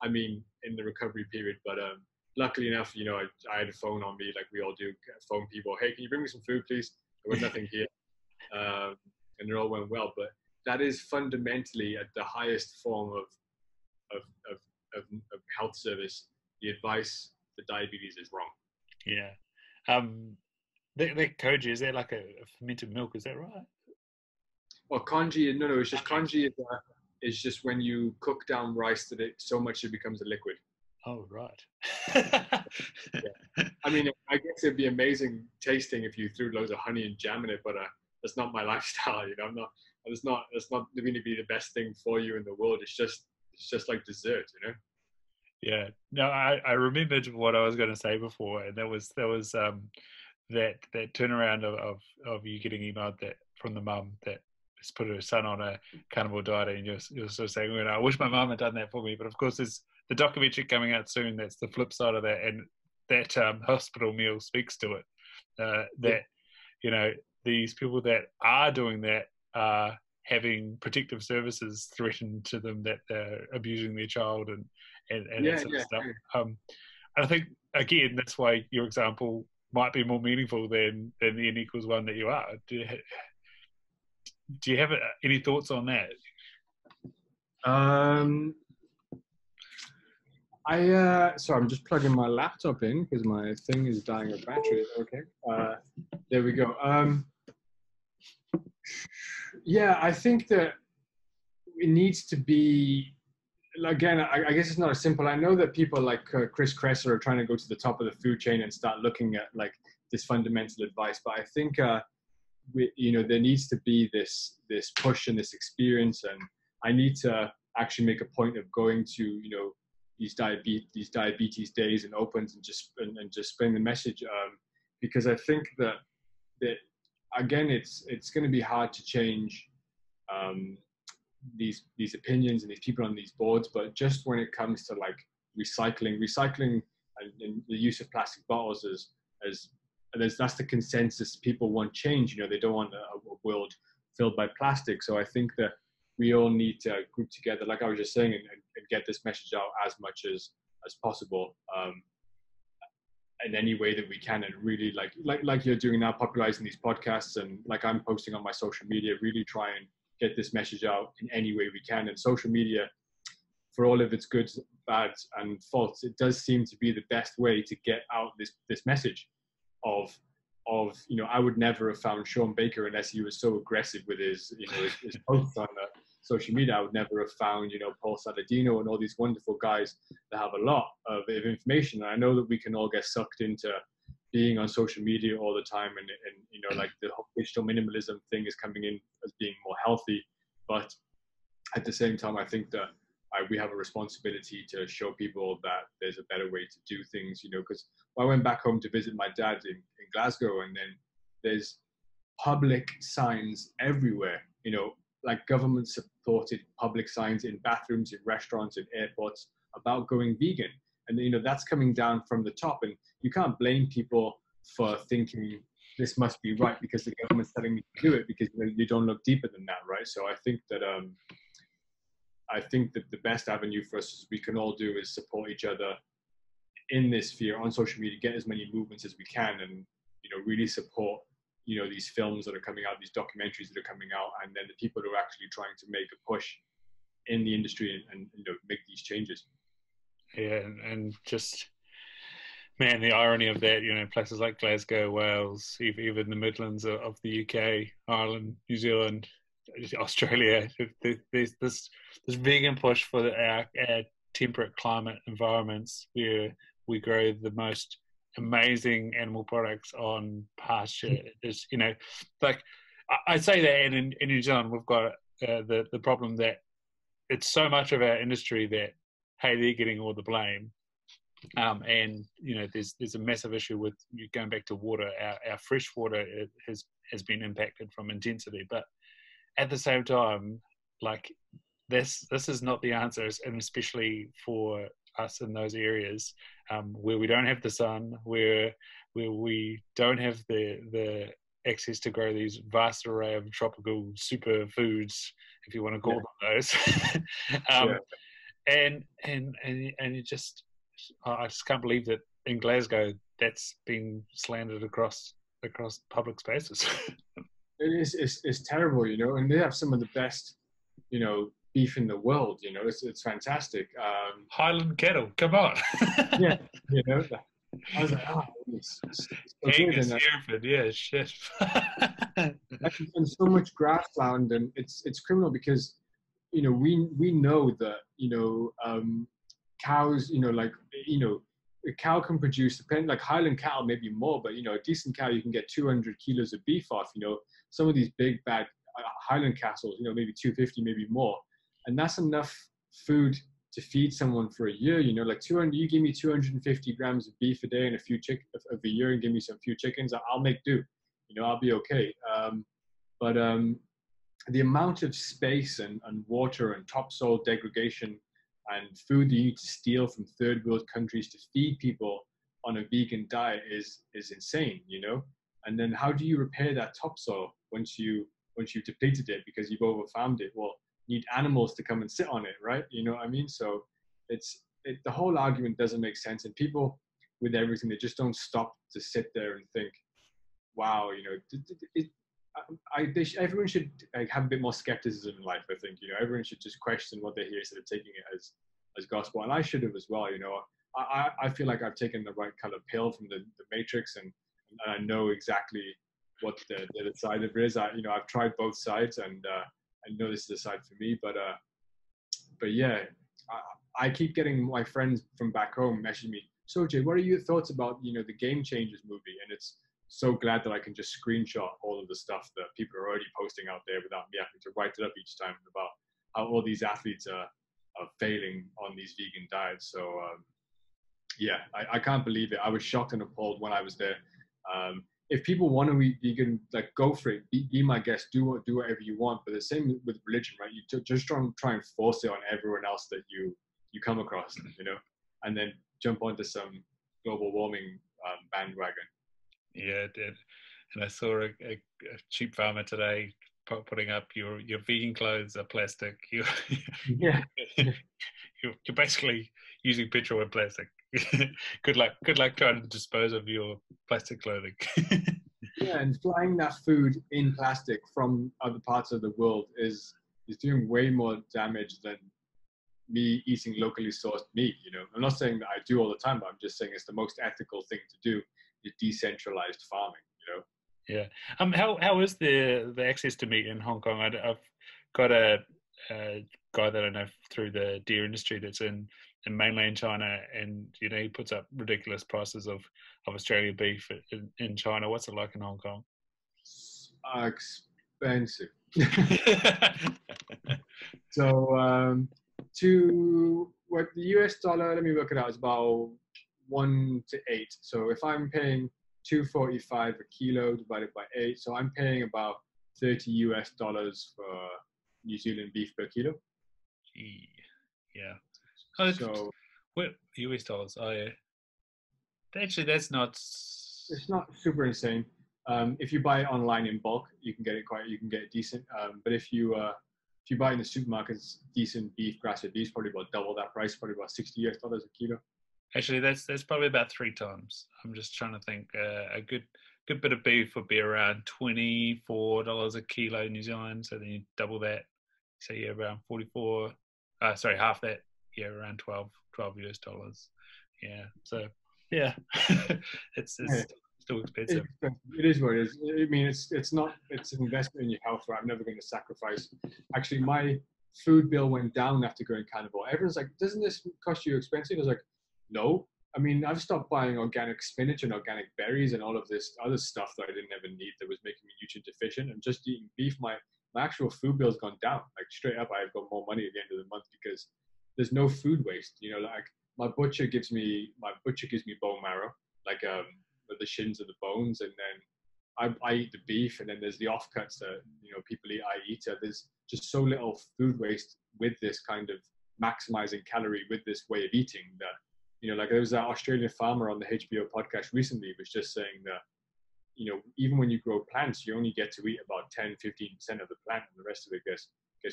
I mean, in the recovery period. But luckily enough, you know, I had a phone on me, like we all do, phone people, hey, can you bring me some food, please? There was nothing here. And it all went well. But that is fundamentally at the highest form of health service. The advice for diabetes is wrong. Yeah. That koji, is that like a fermented milk? Is that right? Well, congee, no, it's just congee is just when you cook down rice that it so much it becomes a liquid. Oh, right. Yeah. I mean, I guess it'd be amazing tasting if you threw loads of honey and jam in it, but that's not my lifestyle. You know, It's not going to be the best thing for you in the world. It's just like dessert, you know. Yeah. No, I remembered what I was going to say before, and that was that turnaround of you getting emailed that from the mum that has put her son on a carnivore diet, and you're sort of saying, well, I wish my mum had done that for me. But of course, there's the documentary coming out soon. That's the flip side of that, and that hospital meal speaks to it. That you know, these people that are doing that are having protective services threatened to them that they're abusing their child and that sort of stuff. And I think again that's why your example might be more meaningful than the N=1 that you are. Do you have any thoughts on that? Sorry, I'm just plugging my laptop in because my thing is dying of battery. Okay, there we go. Yeah, I think that it needs to be, again, I guess it's not as simple. I know that people like Chris Kresser are trying to go to the top of the food chain and start looking at like this fundamental advice, but I think there needs to be this push and this experience, and I need to actually make a point of going to these diabetes days and opens and just spreading the message, because I think that again it's going to be hard to change these opinions and these people on these boards, but just when it comes to like recycling and the use of plastic bottles that's the consensus. People want change. They don't want a world filled by plastic. So I think that we all need to group together, like I was just saying, and get this message out as much as possible, in any way that we can, and really like you're doing now, popularizing these podcasts, and like I'm posting on my social media, really try and get this message out in any way we can. And social media, for all of its good, bad, and faults, it does seem to be the best way to get out this message of I would never have found Sean Baker unless he was so aggressive with his posts on social media. I would never have found Paul Saladino and all these wonderful guys that have a lot of information. And I know that we can all get sucked into being on social media all the time, and like the whole digital minimalism thing is coming in as being more healthy, but at the same time I think that we have a responsibility to show people that there's a better way to do things, because I went back home to visit my dad in Glasgow, and then there's public signs everywhere, like government supported public signs in bathrooms, in restaurants, in airports about going vegan. And that's coming down from the top, and you can't blame people for thinking this must be right because the government's telling me to do it, because you don't look deeper than that, right? So I think that the best avenue for us we can all do is support each other in this sphere on social media, get as many movements as we can, and really support these films that are coming out, these documentaries that are coming out, and then the people who are actually trying to make a push in the industry and make these changes. Yeah, and just, man, the irony of that, places like Glasgow, Wales, even the Midlands of the UK, Ireland, New Zealand, Australia, there's this vegan push for our temperate climate environments where we grow the most amazing animal products on pasture. There's, like I say that, and in New Zealand we've got the problem that it's so much of our industry that, hey, they're getting all the blame, and there's a massive issue with going back to water. Our fresh water has been impacted from intensity, but at the same time, like this is not the answer, and especially for us in those areas where we don't have the sun, where we don't have the access to grow these vast array of tropical superfoods, if you want to call them those. Yeah. And you just, I just can't believe that in Glasgow that's been slandered across public spaces. It's terrible, you know, and they have some of the best, you know, beef in the world, you know, it's fantastic. Highland cattle, come on. Yeah, you know, I was like, oh, it's so good. Angus, And Hereford, yeah, shit. and so much grassland, and it's criminal because, you know, we know that, you know, cows, you know, like, you know, a cow can produce, depending, like Highland cattle maybe more, but, you know, a decent cow you can get 200 kilos of beef off. You know, some of these big bad Highland cattle, you know, maybe 250, maybe more, and that's enough food to feed someone for a year. You know, like 200, you give me 250 grams of beef a day and a few of a year, and give me some few chickens, I'll make do. You know, I'll be okay. But the amount of space and water and topsoil degradation and food that you need to steal from third world countries to feed people on a vegan diet is insane, you know. And then how do you repair that topsoil once you've depleted it because you've overfarmed it? Well, you need animals to come and sit on it, right? You know what I mean? So the whole argument doesn't make sense, and people with everything, they just don't stop to sit there and think, wow, you know, everyone should like have a bit more skepticism in life. I think, you know, everyone should just question what they hear instead of taking it as gospel. And I should have as well. You know, I feel like I've taken the right kind of pill from the Matrix, and I know exactly what the other side of it is. You know, I've tried both sides, and I know this is the side for me. But yeah, I keep getting my friends from back home messaging me, so Jay, what are your thoughts about, you know, the Game Changers movie? And it's so glad that I can just screenshot all of the stuff that people are already posting out there without me having to write it up each time about how all these athletes are failing on these vegan diets. So yeah, I can't believe it. I was shocked and appalled when I was there. If people want to eat vegan, like, go for it. Be my guest. Do whatever you want. But the same with religion, right? You just try and force it on everyone else that you come across, you know, and then jump onto some global warming bandwagon. Yeah, it did. And I saw a cheap farmer today putting up your vegan clothes are plastic. Yeah. You're basically using petrol and plastic. Good luck trying to dispose of your plastic clothing. Yeah, and flying that food in plastic from other parts of the world is doing way more damage than me eating locally sourced meat. You know, I'm not saying that I do all the time, but I'm just saying it's the most ethical thing to do is decentralized farming. You know. Yeah. How is the access to meat in Hong Kong? I've got a guy that I know through the deer industry that's in mainland China, and you know, he puts up ridiculous prices of Australian beef in China. What's it like in Hong Kong? Expensive. So to what the US dollar, let me work it out, is about 1 to 8. So if I'm paying $2.45 a kilo divided by 8, so I'm paying about $30 US for New Zealand beef per kilo. Yeah. Oh, so what US dollars? Oh yeah. Actually, that's not. It's not super insane. If you buy it online in bulk, you can get it decent. But if you buy in the supermarkets, decent beef, grass-fed beef, probably about double that price, probably about $60 US a kilo. Actually, that's probably about 3 times. I'm just trying to think. A good bit of beef would be around $24 a kilo New Zealand. So then you double that. So yeah, around 44. Sorry, half that. Yeah, around 12 US dollars. Yeah. So yeah, it's still expensive. It is what it is. I mean, it's an investment in your health. Right? I'm never going to sacrifice. Actually, my food bill went down after going Carnivore. Everyone's like, "Doesn't this cost you expensive?" I was like, "No." I mean, I've stopped buying organic spinach and organic berries and all of this other stuff that I didn't ever need that was making me nutrient deficient. And just eating beef, my actual food bill's gone down. Like, straight up, I've got more money at the end of the month because there's no food waste. You know, like my butcher gives me bone marrow, like the shins of the bones, and then I eat the beef, and then there's the offcuts that, you know, people eat. I eat. There's just so little food waste with this kind of maximizing calorie with this way of eating that, you know, like there was that Australian farmer on the HBO podcast recently was just saying that even when you grow plants, you only get to eat about 10-15% of the plant, and the rest of it gets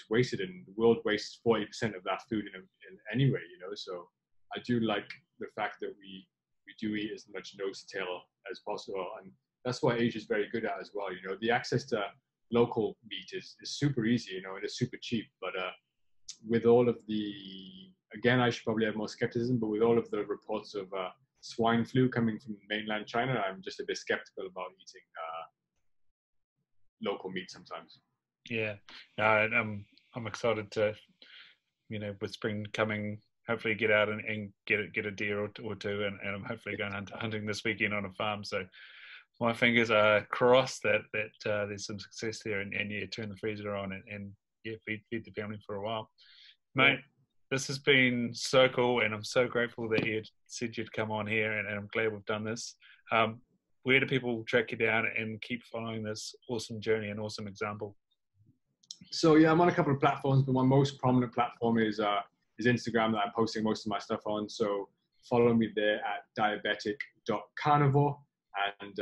wasted, and the world wastes 40% of that food in anyway, so I do like the fact that we do eat as much nose to tail as possible, and that's what Asia is very good at as well. The access to local meat is super easy, and it's super cheap, but with all of the, again, I should probably have more skepticism, but with all of the reports of swine flu coming from mainland China, I'm just a bit skeptical about eating local meat sometimes. Yeah, no, I'm excited to, with spring coming, hopefully get out and get a deer or two, and I'm hopefully going hunting this weekend on a farm. So my fingers are crossed that there's some success there, and yeah, turn the freezer on and yeah, feed the family for a while, mate. Yeah. This has been so cool, and I'm so grateful that you said you'd come on here, and I'm glad we've done this. Where do people track you down and keep following this awesome journey and awesome example? So yeah, I'm on a couple of platforms, but my most prominent platform is Instagram, that I'm posting most of my stuff on. So follow me there at diabetic.carnivore. And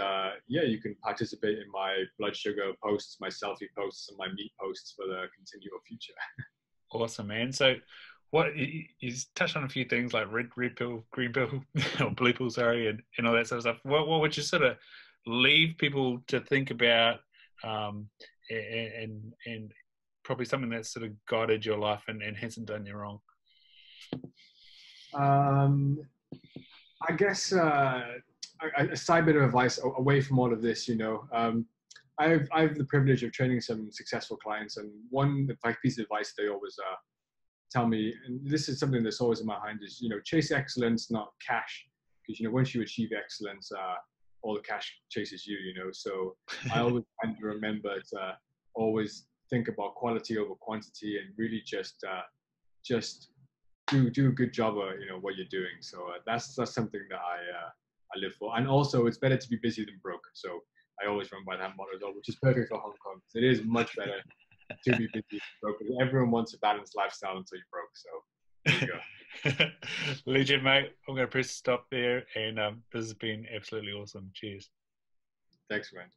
yeah, you can participate in my blood sugar posts, my selfie posts, and my meat posts for the continual future. Awesome, man. So what you touched on a few things like red pill, green pill, or blue pill, sorry, and all that sort of stuff. What would you sort of leave people to think about, and probably something that's sort of guided your life and hasn't done you wrong? I guess a side bit of advice away from all of this, I have the privilege of training some successful clients, and one piece of advice they always tell me, and this is something that's always in my mind, is chase excellence, not cash, because once you achieve excellence, all the cash chases you. So I always try to remember to always think about quality over quantity, and really just do a good job of what you're doing. So that's something that I live for. And also, it's better to be busy than broke. So I always run by that motto as well, which is perfect for Hong Kong. It is much better to be busy than broke. Everyone wants a balanced lifestyle until you're broke. So there you go. Legend, mate. I'm going to press stop there, and this has been absolutely awesome. Cheers. Thanks, man.